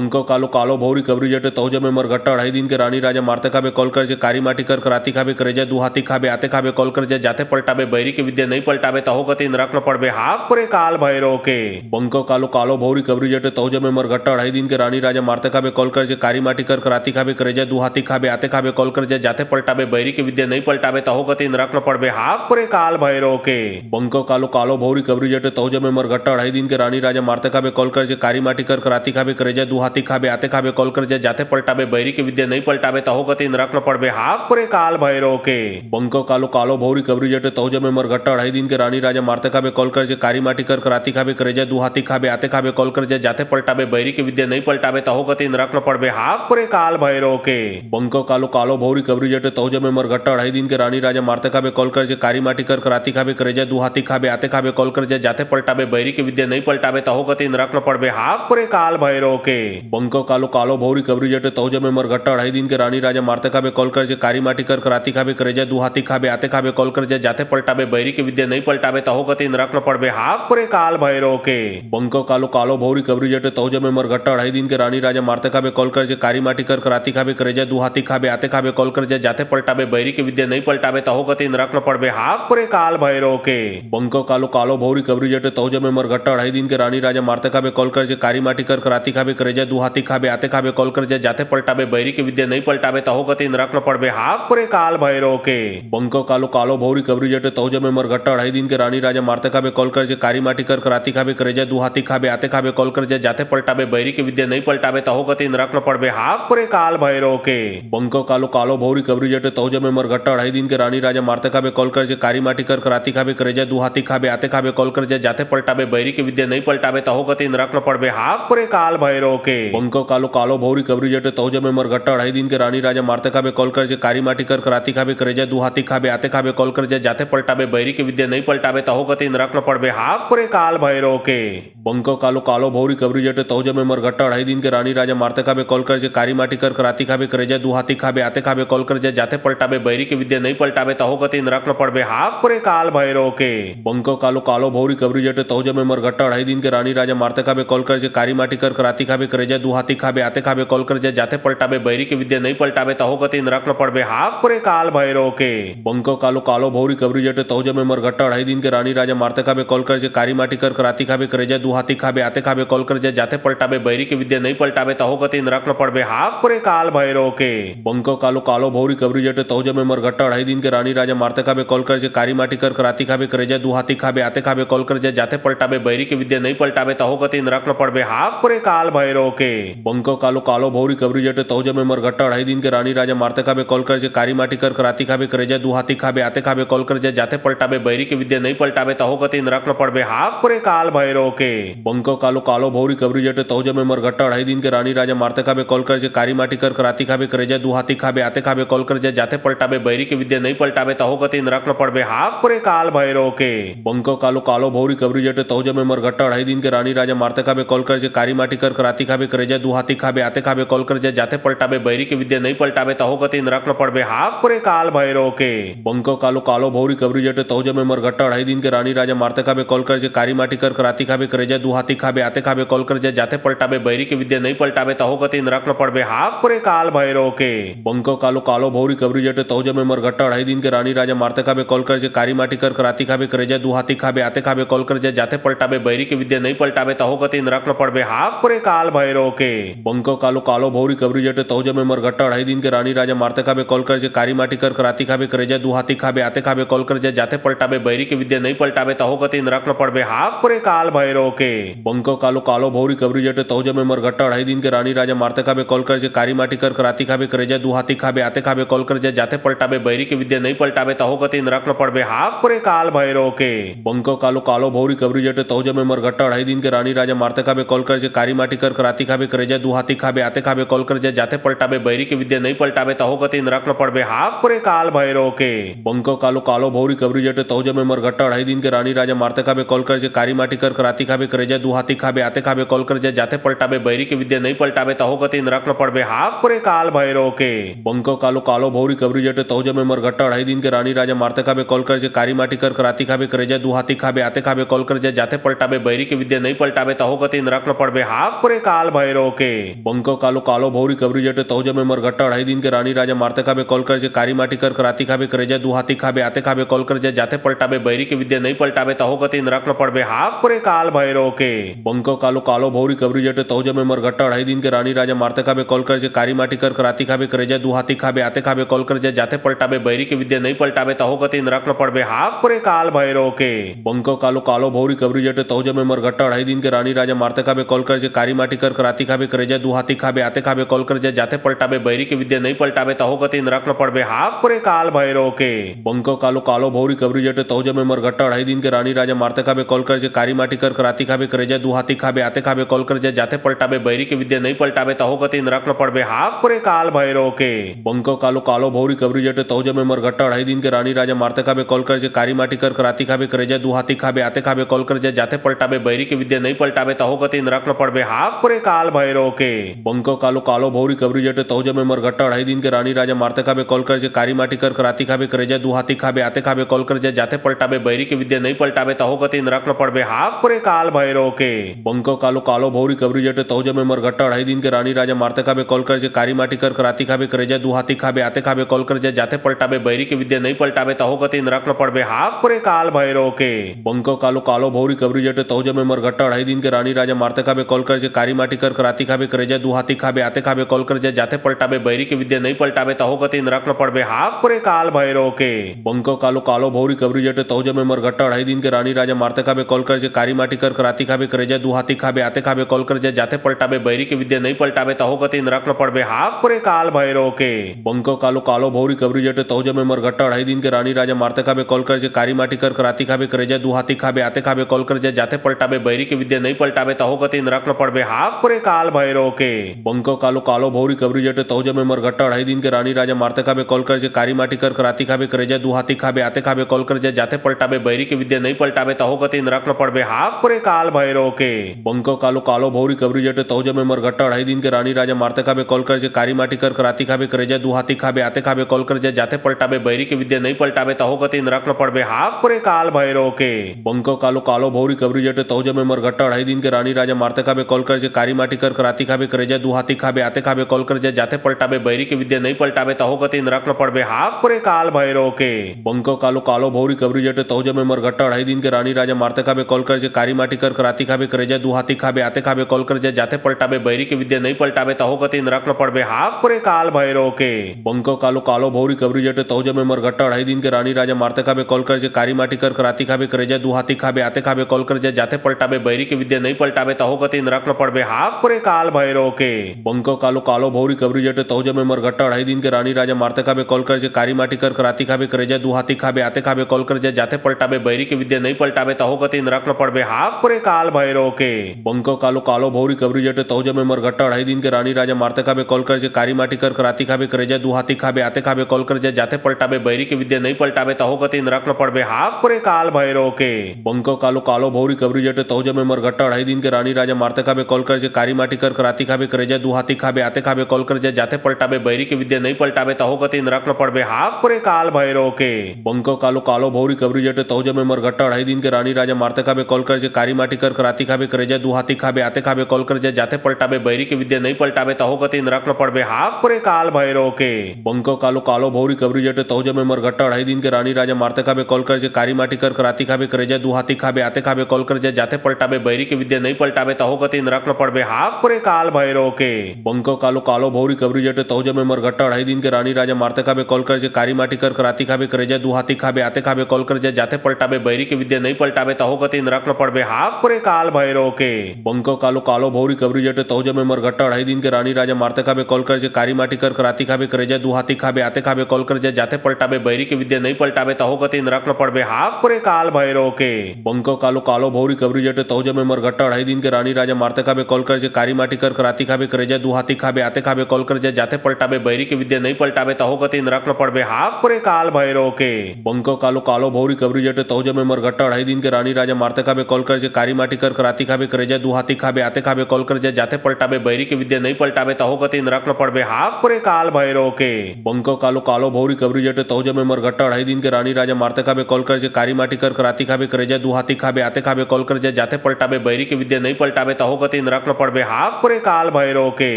बंको कालो कालो भौरी कबरी जटे तहु जमे मरघट्टा अढ़ाई दिन के रानी राजा मारते खाबे कॉल कर जाए कारी माटी कर कराती खाबे करे जाए दुहाती खाबे आते खाबे कॉल कर जाए जाते पलटाबे बैरी की विद्या नहीं पलटाबे तहो गति नरक न पड़बे हाक पुरे काल भैरव के बंको कालो कालो भौरी कबरी जटे तहु जमे मरघट्टा अढ़ाई दिन के रानी राजा मारते खाबे कॉल कर जाए कारी माटी कर कराती खाबे करे जाए दुहाती खाबे आते खाबे कॉल कर जाए जाते पलटाबे बैरी की विद्या नहीं पलटाबे तहो गति नरक न पड़बे हाक पुरे काल भैरव के बंको कालो कालो भौरी कबरी जटे तहु जमे मरघट्टा अढ़ाई दिन के रानी राजा मारते खाबे कॉल कर जाए कारी माटी कर कराती खाबे करे जाए दुहाती खाबे आते खाबे कॉल कर जाए जाते पलटाबे बैरी की विद्या नहीं पलटाबे तहो गति नरक न पड़बे हाक पुरे काल भैरव के बंक कालो कालो भौरी कबरी जटे तौज में मरघट्टा 2.5 दिन के रानी राजा मारते खाबे कॉल कर जे कारी माटी कर कराती खाबे करेजा दू हाथी खाबे आते खाबे कॉल कर जे जाते पलटाबे बैरी की विद्या नहीं पलटाबे तहो गति नरक न पड़बे हाक परे काल भैरव के बंक कालो कालो भौरी कबरी जटे तौज में मरघट्टा 2.5 दिन के रानी राजा मारते खाबे कॉल कर जे कारी माटी कर कराती खाबे करेजा दू हाथी खाबे आते खाबे कॉल कर जे जाते पलटाबे बैरी की विद्या नहीं पलटाबे तहो गति नरक न पड़बे हाक परे काल भैरव के बंक कालो कालो भौरी कबरी जटे तौज में मरघट्टा 2.5 दिन के रानी राजा मारते खाबे कॉल कर जे कारी माटी कर कराती खाबे करेजा दू हाथी खाबे आते खाबे कॉल कर जे जाते पलटाबे बैरी की विद्या नहीं पलटाबे तहो गति नरक न पड़बे हाक परे काल भैरव के बंक कालो कालो भौरी कबरी जटे तौज में मरघट्टा 2.5 दिन के रानी राजा मारते खाबे कॉल कर जे कारी माटी कर कराती खाबे करेजा दू हाथी खाबे आते खाबे कॉल कर जे जाते पलटाबे बैरी की विद्या नहीं पलटाबे तहो गति नरक न पड़बे हाक परे काल भैरव के बंक कालो कालो भौरी कबरी जटे तौज में मरघट्टा 2.5 दिन के रानी राजा मारते खाबे कॉल कर जे कारी माटी कर कराती खाबे करेजा दू हाथी खाबे आते खाबे कॉल कर जे जाते पलटाबे बैरी की विद्या नहीं पलटाबे तहो गति नरक न पड़बे हाक परे काल भैरव के बंक कालो कालो भौरी कबरी जटे तौज में मरघट्टा 2.5 दिन के रानी राजा मारते खाबे कॉल कर जे कारी माटी कर कराती खाबे करेजा दू हाथी खाबे आते खाबे कॉल कर जे जाते पलटाबे बैरी की विद्या नहीं पलटाबे तहो गति नरक न पड़बे हाक परे काल भैरव के बंक कालो कालो भौरी कबरी जटे तौज में मरघट्टा 2.5 दिन के रानी राजा मारते खाबे कॉल कर जे कारी माटी कर कराती खाबे करेजा दू हाथी खाबे आते खाबे कॉल कर जे जाते पलटाबे बैरी की विद्या नहीं पलटाबे तहो गति नरक न पड़बे हाक परे काल भैरव के बंक कालो कालो भौरी कबरी जटे तौज में मरघट्टा 2.5 दिन के रानी राजा मारते खाबे कॉल कर जे कारी माटी कर कराती खाबे करेजा दू हाथी खाबे आते खाबे कॉल कर जे जाते पलटाबे बैरी की विद्या नहीं पलटाबे तहो गति नरक न पड़बे हाक परे काल भैरव के बंक कालो कालो भौरी कबरी जटे तौज में मरघट्टा 2.5 दिन के रानी राजा मारते खाबे कॉल कर जे कारी माटी कर कराती खाबे करेजा दू हाथी खाबे आते खाबे कॉल कर जे जाते पलटाबे बैरी की विद्या नहीं पलटाबे तहो गति नरक न पड़बे हाक परे काल भैरव के बंक कालो कालो भौरी कबरी जटे तौज में मरघट्टा 2.5 दिन के रानी राजा मारते खाबे कॉल कर जे कारी माटी कर कराती खाबे करेजा दू हाथी खाबे आते खाबे कॉल कर जे जाते पलटाबे बैरी की विद्या नहीं पलटाबे तहो गति नरक न पड़बे हाक परे काल भैरव के बंक कालो कालो भौरी कबरी जटे तौज में मरघट्टा 2.5 दिन के रानी राजा मारते खाबे कॉल कर जे कारी माटी कर कराती खाबे करेजा दू हाथी खाबे आते खाबे कॉल कर जे जाते पलटाबे बैरी की विद्या नहीं पलटाबे तहो गति नरक न पड़बे हाक परे काल भैरव के बंक कालो कालो भौरी कबरी जटे तौज में मरघट्टा 2.5 दिन के रानी राजा मारते खाबे कॉल कर जे कारी माटी कर कराती खाबे करेजा दू हाथी खाबे आते खाबे कॉल कर जे जाते पलटाबे बैरी की विद्या नहीं पलटाबे तहो गति नरक न पड़बे हाक परे काल भैरव के बंक कालो कालो भौरी कबरी जटे तौज में मरघट्टा 2.5 दिन के रानी राजा मारते खाबे कॉल कर जे कारी माटी कर कराती खाबे करेजा दू हाथी खाबे आते खाबे कॉल कर जे जाते पलटाबे बैरी की विद्या नहीं पलटाबे तहो गति नरक न पड़बे हाक परे काल भैरव के बंक कालो कालो भौरी कबरी जटे तौज में मरघट्टा 2.5 दिन के रानी राजा मारते खाबे कॉल कर जे कारी माटी कर कराती खाबे करेजा दू हाथी खाबे आते खाबे कॉल कर जे जाते पलटाबे बैरी की विद्या नहीं पलटाबे तहो गति नरक न पड़बे हाक परे काल भैरव के बंक कालो कालो भौरी कबरी जटे तौज में मरघट्टा 2.5 दिन के रानी राजा मारते खाबे कॉल कर जे कारी माटी कर कराती खाबे करेजा दू हाथी खाबे आते खाबे कॉल कर जे जाते पलटाबे बैरी की विद्या नहीं पलटाबे तहो गति नरक न पड़बे हाक परे काल भैरव के बंक कालो कालो भौरी कबरी जटे तौज में मरघट्टा 2.5 दिन के रानी राजा मारते खाबे कॉल कर जे कारी माटी कर कराती खाबे करेजा दू हाथी खाबे आते खाबे कॉल कर जे जाते पलटाबे बैरी की विद्या नहीं पलटाबे तहो गति नरक न पड़बे हाक परे काल भैरव के बंक कालो कालो भौरी कबरी जटे तौज में मरघट्टा 2.5 दिन के रानी राजा मारते खाबे कॉल कर जे कारी माटी कर कराती खाबे करेजा दू हाथी खाबे आते खाबे कॉल कर जे जाते पलटाबे बैरी की विद्या नहीं पलटाबे तहो गति नरक न पड़बे हाक परे काल भैरव के बंक कालो कालो भौरी कबरी जटे तौज में मरघट्टा 2.5 दिन के रानी राजा मारते खाबे कॉल कर जे कारी माटी कर कराती खाबे करेजा दू हाथी खाबे आते खाबे कॉल कर जे जाते पलटाबे बैरी की विद्या नहीं पलटाबे तहो गति नरक न पड़बे हाक परे काल भैरव के बंक कालो कालो भौरी कबरी जटे तौज में मरघट्टा 2.5 दिन के रानी राजा मारते खाबे कॉल कर जे कारी माटी कर कराती खाबे करेजा दू हाथी खाबे आते खाबे कॉल कर जे जाते पलटाबे बैरी की विद्या नहीं पलटाबे तहो गति नरक न पड़बे हाक परे काल भैरव के बंक कालो कालो भौरी कबरी जटे तौज में मरघट्टा 2.5 दिन के रानी राजा मारते खाबे कॉल कर जे कारी माटी कर कराती खाबे करेजा दू हाथी खाबे आते खाबे कॉल कर जे जाते पलटाबे बैरी की विद्या नहीं पलटाबे तहो गति नरक न पड़बे हाक परे काल भैरव के बंक कालो कालो भौरी कबरी जटे तौज में मरघट्टा 2.5 दिन के रानी राजा मारते खाबे कॉल कर जे कारी माटी कर कराती खाबे करेजा दू हाथी खाबे आते खाबे कॉल कर जे जाते पलटाबे बैरी की विद्या नहीं पलटाबे तहो गति नरक न पड़बे हाक परे काल भैरव के बंक कालो कालो भौरी कबरी जटे तौज में मरघट्टा 2.5 दिन के रानी राजा मारते खाबे कॉल कर जे कारी माटी कर कराती खाबे करेजा दू हाथी खाबे आते खाबे कॉल कर जे जाते पलटाबे बैरी की विद्या नहीं पलटाबे तहो गति नरक न पड़बे हाक परे काल भैरव के बंक कालो कालो भौरी कबरी जटे तौज में मरघट्टा 2.5 दिन के रानी राजा मारते खाबे कॉल कर जे कारी माटी कर कराती खाबे करेजा दू हाथी खाबे आते खाबे कॉल कर जे जाते पलटाबे बैरी की विद्या नहीं पलटाबे तहो गति नरक न पड़बे हाक परे काल भैरव के बंक कालो कालो भौरी कबरी जटे तौज में मरघट्टा 2.5 दिन के रानी राजा मारते खाबे कॉल कर जे कारी माटी कर कराती खाबे करेजा दू हाथी खाबे आते खाबे कॉल कर जे जाते पलटाबे बैरी की विद्या नहीं पलटाबे तहो गति नरक न पड़बे हाक परे काल भैरव के बंक कालो कालो भौरी कबरी जटे तौज में मरघट्टा 2.5 दिन के रानी राजा मारते खाबे कॉल कर जे कारी माटी कर कराती खाबे करेजा दू हाथी खाबे आते खाबे कॉल कर जे जाते पलटाबे बैरी की विद्या नहीं पलटाबे तहो गति नरक न पड़बे पड़बे हाक परे काल भैरव के बंको कालो कालो भौरी कबरी जटे तौजे में मरगट्टा 2.5 दिन के रानी राजा मारते खाबे कॉल कर जे कारी माटी कर कराती खाबे करे जे दुहाती खाबे आते खाबे कॉल कर जे जाते पलटाबे बैरी के विद्या नहीं पलटाबे तहो गति नरक न पड़बे हाक परे काल भैरव के बंको कालो कालो भौरी कबरी जटे तौजे में मरगट्टा 2.5 दिन के रानी राजा मारते खाबे कॉल कर जे कारी माटी कर कराती खाबे करे जे दुहाती खाबे आते खाबे कॉल कर जे जाते पलटाबे बैरी के विद्या नहीं पलटाबे तहो गति नरक न पड़बे हाक परे काल भैरव के बंको कालो कालो भौरी कबरी जटे तौजे में मरगट्टा 2.5 दिन के रानी राजा मारते खाबे कॉल कर जे कारी माटी कर कराती खाबे करे जे दुहाती खाबे आते खाबे कॉल कर जे जाते पलटाबे बैरी के विद्या नहीं पलटाबे तहो गति नरक न पड़बे हाक परे काल भैरव के बंको कालो कालो भौरी कबरी जटे तौजे में मरगट्टा 2.5 दिन के रानी राजा मारते खाबे कॉल कर जे कारी माटी कर कराती खाबे करे जे दुहाती खाबे आते खाबे कॉल कर जे जाते पलटाबे बैरी के विद्या नहीं पलटाबे तहो गति नरक न पड़बे हाक परे काल भैरव के बंको कालो कालो भौरी कबरी जटे तौजे में मरगट्टा 2.5 दिन के रानी राजा मारते खाबे कॉल कर जे कारी माटी कर कराती खाबे करे जे दुहाती खाबे आते खाबे कॉल कर जे जाते पलटाबे बैरी के विद्या नहीं पलटाबे तहो गति नरक न पड़बे हाक परे काल भैरव के बंको कालो कालो भौरी कबरी जटे तौजे में मरगट्टा 2.5 दिन के रानी राजा मारते खाबे कॉल कर जे कारी माटी कर कराती खाबे करे जे दुहाती खाबे आते खाबे कॉल कर जे जाते पलटाबे बैरी के विद्या नहीं पलटाबे तहो गति नरक न पड़बे हाक परे काल भैरव के बंको कालो कालो भौरी कबरी जटे तौजे में मरगट्टा 2.5 दिन के रानी राजा मारते खाबे कॉल कर जे कारी माटी कर कराती खाबे करे जे दुहाती खाबे आते खाबे कॉल कर जे जाते पलटाबे बैरी के विद्या नहीं पलटाबे तहो गति नरक न पड़बे हाक परे काल भैरव के बंको कालो कालो भौरी कबरी जटे तौजे में मरगट्टा 2.5 दिन के रानी राजा मारते खाबे कॉल कर जे कारी माटी कर कराती खाबे करे जे दुहाती खाबे आते खाबे कॉल कर जे जाते पलटाबे बैरी के विद्या नहीं पलटाबे तहो गति नरक न पड़बे हाक परे काल भैरव के बंको कालो कालो भौरी कबरी जटे तौजे में मरगट्टा 2.5 दिन के रानी राजा मारते खाबे कॉल कर जे कारी माटी कर कराती खाबे करे जे दुहाती खाबे आते खाबे कॉल कर जे जाते पलटाबे बैरी के विद्या नहीं पलटाबे तहो गति नरक न पड़बे हाक परे काल भैरव के बंको कालो कालो भौरी कबरी जटे तौजे में मरगट्टा 2.5 दिन के रानी राजा मारते खाबे कॉल कर जे कारी माटी कर कराती खाबे करे जे दुहाती खाबे आते खाबे कॉल कर जे जाते पलटाबे बैरी के विद्या नहीं पलटाबे तहो गति नरक न पड़बे हाक परे काल भैरव के बंको कालो कालो भौरी कबरी जटे तौजे में मरगट्टा 2.5 दिन के रानी राजा मारते खाबे कॉल कर जे कारी माटी कर कराती खाबे करे जे दुहाती खाबे आते खाबे कॉल कर जे जाते पलटाबे बैरी के विद्या नहीं पलटाबे तहो गति नरक न पड़बे हाक परे काल भैरव के बंको कालो कालो भौरी कबरी जटे तौजे में मरगट्टा 2.5 दिन के रानी राजा मारते खाबे कॉल कर जे कारी माटी कर कराती खाबे करे जे दुहाती खाबे आते खाबे कॉल कर जे जाते पलटाबे बैरी के विद्या नहीं पलटाबे तहो गति नरक न पड़बे हाक परे काल भैरव के बंको कालो कालो भौरी कबरी जटे तौजे में मरगट्टा 2.5 दिन के रानी राजा मारते खाबे कॉल कर जे कारी माटी कर कराती खाबे करे जे दुहाती खाबे आते खाबे कॉल कर जे जाते पलटाबे बैरी के विद्या नहीं पलटाबे तहो गति नरक न पड़बे हाक परे काल भैरव के बंको कालो कालो भौरी कबरी जटे तौजे में मरगट्टा 2.5 दिन के रानी राजा मारते खाबे कॉल कर जे कारी माटी कर कराती खाबे करे जे दुहाती खाबे आते खाबे कॉल कर जे जाते पलटाबे बैरी के विद्या नहीं पलटाबे तहो गति नरक न पड़बे हाक परे काल भैरव के बंको कालो कालो भौरी कबरी जटे तौजे में मरगट्टा 2.5 दिन के रानी राजा मारते खाबे कॉल कर जे कारी माटी कर कराती खाबे करे जे दुहाती खाबे आते खाबे कॉल कर जे जाते पलटाबे बैरी के विद्या नहीं पलटाबे तहो गति नरक न पड़बे हाक परे काल भैरव के बंको कालो कालो भौरी कबरी जटे तौजे में मरगट्टा 2.5 दिन के रानी राजा मारते खाबे कॉल कर जे कारी माटी कर कराती खाबे करे जे दुहाती खाबे आते खाबे कॉल कर जे जाते पलटाबे बैरी के विद्या नहीं पलटाबे तहो गति नरक न पड़बे हाक परे काल भैरव के बंको कालो कालो भौरी कबरी जटे तौजे में मरगट्टा 2.5 दिन के रानी राजा मारते खाबे कॉल कर जे कारी माटी कर कराती खाबे करे जे दुहाती खाबे आते खाबे कॉल कर जे जाते पलटाबे बैरी के विद्या नहीं पलटाबे तहो गति नरक न पड़बे हाक परे काल भैरव के बंको कालो कालो भौरी कबरी जटे तौजे में मरगट्टा 2.5 दिन के रानी राजा मारते खाबे कॉल कर जे कारी माटी कर कराती खाबे करे जे दुहाती खाबे आते खाबे कॉल कर जे जाते पलटाबे बैरी के विद्या नहीं पलटाबे तहो गति नरक न पड़बे हाक परे काल भैरव के बंको कालो कालो भौरी कबरी जटे तौजे में मरगट्टा 2.5 दिन के रानी राजा मारते खाबे कॉल कर जे कारी माटी कर कराती खाबे करे जे दुहाती खाबे आते खाबे कॉल कर जे जाते पलटाबे बैरी के विद्या नहीं पलटाबे तहो गति नरक न पड़बे हाक परे काल भैरव के बंको कालो कालो भौरी कबरी जटे तौजे में मरगट्टा 2.5 दिन के रानी राजा मारते खाबे कॉल कर जे कारी माटी कर कराती खाबे करे जे दुहाती खाबे आते खाबे कॉल कर जे जाते पलटाबे बैरी के विद्या नहीं पलटाबे तहो गति नरक न पड़बे हाक परे काल भैरव के बंको कालो कालो भौरी कबरी जटे तौजे में मरगट्टा 2.5 दिन के रानी राजा मारते खाबे कॉल कर जे कारी माटी कर कराती खाबे करे जे दुहाती खाबे आते खाबे कॉल कर जे जाते पलटाबे बैरी के विद्या नहीं पलटाबे तहो गति नरक न पड़बे हाक परे काल भैरव के बंको कालो कालो भौरी कबरी जटे तौजे में मरगट्टा 2.5 दिन के रानी राजा मारते खाबे कॉल कर जे कारी माटी कर कराती खाबे करे जे दुहाती खाबे आते खाबे कॉल कर जे जाते पलटाबे बैरी के विद्या नहीं पलटाबे तहो गति नरक न पड़बे हाक परे काल भैरव के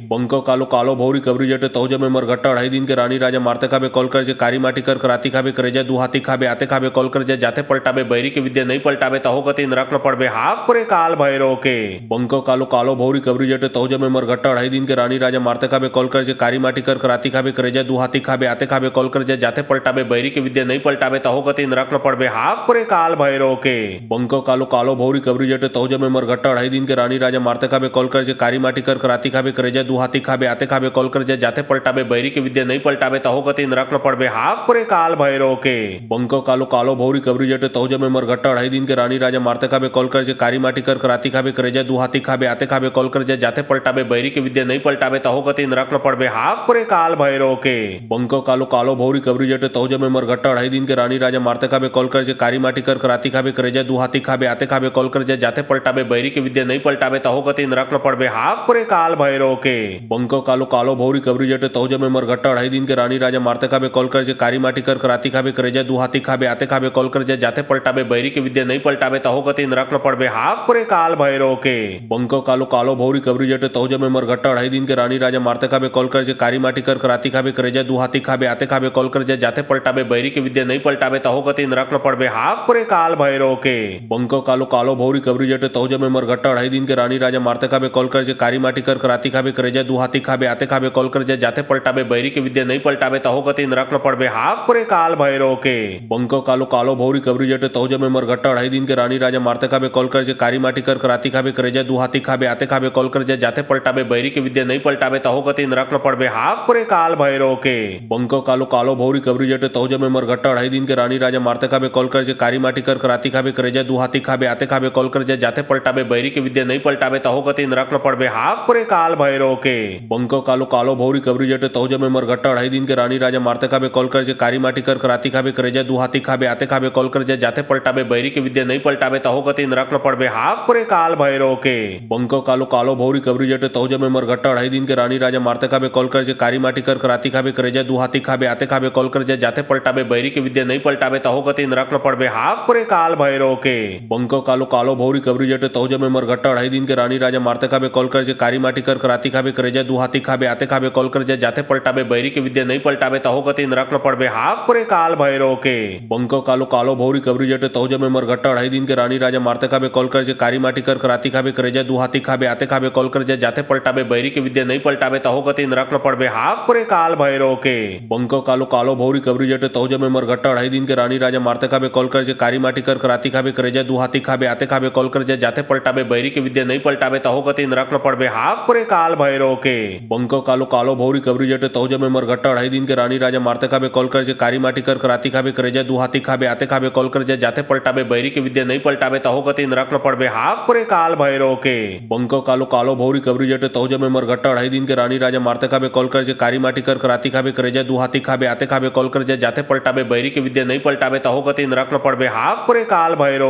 बंको कालो कालो भौरी कबरी जटे तौजे में मरगट्टा 2.5 दिन के रानी राजा मारते खाबे कॉल कर जे कारी माटी कर कराती खाबे करे जे दुहाती खाबे आते खाबे कॉल कर जे जाते पलटाबे बैरी के विद्या नहीं पलटाबे तहो गति नरक न पड़बे हाक परे काल भैरव के बंको कालो कालो भौरी कबरी जटे तौजे में मरगट्टा 2.5 दिन के रानी राजा मारते खाबे कॉल कर जे कारी माटी कर कराती खाबे करे जे दुहाती खाबे आते खाबे कॉल कर जे जाते पलटाबे बैरी के विद्या नहीं पलटाबे तहो गति नरक न पड़बे हाक परे काल भैरव के बंको कालो कालो भौरी कबरी जटे तौजे में मरगट्टा 2.5 दिन के रानी राजा मारते खाबे कॉल कर जे कारी माटी कर कराती खाबे करे जे दुहाती खाबे आते खाबे कॉल कर जे जाते पलटाबे बैरी के विद्या नहीं पलटाबे पलटाबे तहो गति नरक न पड़बे हाक परे काल भैरव के बंको कालो कालो भौरी कबरी जटे तहो जमे मरघट्टा 2.5 दिन के रानी राजा मारते खाबे कॉल कर जे कारी माटी कर कराती खाबे करे जाए दुहाती खाबे आते खाबे कॉल कर जाए जाते पलटाबे बैरी के विद्या नहीं पलटाबे तहो गति नरक न पड़बे हाक परे काल भैरव के बंको कालो कालो भौरी कबरी जटे तहो जमे मरघट्टा 2.5 दिन के रानी राजा मारते खाबे कॉल कर जे कारी माटी कर कराती खाबे करे जाए दुहाती खाबे आते खाबे कॉल कर जाए जाते पलटाबे बैरी के विद्या नहीं पलटाबे तहो गति नरक न पड़बे हाक परे काल भैरव के बंको कालो कालो भौरी कबरी जटे तहो जमे मरघट्टा 2.5 दिन के रानी राजा मारते खाबे कॉल कर जे कारी माटी कर कराती खाबे करे जाए दुहाती खाबे आते खाबे कॉल कर जाए जाते पलटाबे बैरी के विद्या नहीं पलटाबे तहो गति नरक न पड़बे हाक परे काल भैरव के बंको कालो कालो भौरी कबरी जटे तहो जमे मरघट्टा 2.5 दिन के रानी राजा मारते खाबे कॉल कर जे कारी माटी कर कराती खाबे करे जाए दुहाती खाबे आते खाबे कॉल कर जाए जाते पलटाबे बैरी के विद्या नहीं पलटाबे तहो गति नरक न पड़बे हाक परे काल भैरव के बंको कालो कालो भौरी कबरी जटे तहो जमे मरघट्टा 2.5 दिन के रानी राजा मारते खाबे कॉल कर जे कारी माटी कर कराती खाबे करे जाए दुहाती खाबे आते खाबे कॉल कर जाए जाते पलटाबे बैरी के विद्या नहीं पलटाबे तहो गति नरक न पड़बे हाक परे काल भैरव के बंको कालो कालो भौरी कबरी जटे तहो जमे मरघट्टा 2.5 दिन के रानी राजा मारते खाबे कॉल कर जे कारी माटी कर कराती खाबे करे जाए दुहाती खाबे आते खाबे कॉल कर जाए जाते पलटाबे बैरी के विद्या नहीं पलटाबे तहो गति नरक न पड़बे हाक परे काल भैरव के बंको कालो कालो भौरी कबरी जटे तहो जमे मरघट्टा 2.5 दिन के रानी राजा मारते खाबे कॉल कर जे कारी माटी कर कराती खाबे करे जाए दुहाती खाबे आते खाबे कॉल कर जाए जाते पलटाबे बैरी के विद्या नहीं पलटाबे तहो गति नरक न पड़बे हाक परे काल भैरव के बंको कालो कालो भौरी कबरी जटे तहो जमे मरघट्टा 2.5 दिन के रानी राजा मारते खाबे कॉल कर जे कारी माटी कर कराती खाबे करे जाए दुहाती खाबे आते खाबे कॉल कर जाए जाते पलटाबे बैरी के विद्या नहीं पलटाबे तहो गति नरक न पड़बे हाक परे काल भैरव के बंको कालो कालो भौरी कबरी जटे तहो जमे मरघट्टा 2.5 दिन के रानी राजा मारते खाबे कॉल कर जे कारी माटी कर कराती खाबे करे जाए दुहाती खाबे आते खाबे कॉल कर जाए जाते पलटाबे बैरी के विद्या नहीं पलटाबे तहो गति नरक न पड़बे हाक परे काल भैरव के बंको कालो कालो भौरी कबरी जटे तहो जमे मरघट्टा 2.5 दिन के रानी राजा मारते खाबे कॉल कर जे कारी माटी कर कराती खाबे करे जाए दुहाती खाबे आते खाबे कॉल कर जाए जाते पलटाबे बैरी के विद्या नहीं पलटाबे तहो गति नरक न पड़बे हाक परे काल भैरव के बंको कालो कालो भौरी कबरी जटे तहो जमे मरघट्टा 2.5 दिन के रानी राजा मारते खाबे कॉल कर जे कारी माटी कर कराती खाबे करे जाए दुहाती खाबे आते खाबे कॉल कर जाए जाते पलटाबे बैरी के विद्या नहीं पलटाबे तहो गति नरक न पड़बे हाक परे काल भैरव के बंको कालो कालो भौरी कबरी जटे तहो जमे मरघट्टा 2.5 दिन के रानी राजा मारते खाबे कॉल कर जे कारी माटी कर कराती खाबे करे जाए दुहाती खाबे आते खाबे कॉल कर जाए जाते पलटाबे बैरी के विद्या नहीं पलटाबे तहो गति नरक न पड़बे हाक परे काल भैरव के बंको कालो कालो भौरी कबरी जटे तहो जमे मरघट्टा 2.5 दिन के रानी राजा मारते खाबे कॉल कर जे कारी माटी कर कराती खाबे करे जाए दुहाती खाबे आते खाबे कॉल कर जाए जाते पलटाबे बैरी के विद्या नहीं पलटाबे तहो गति नरक न पड़बे हाक परे काल भैरव के बंको कालो कालो भौरी कबरी जटे तहो जमे मरघट्टा 2.5 दिन के रानी राजा मारते खाबे कॉल कर जे कारी माटी कर कराती खाबे करे जाए दुहाती खाबे आते खाबे कॉल कर जाए जाते पलटाबे बैरी के विद्या नहीं पलटाबे तहो गति नरक न पड़बे हाक परे काल भैरव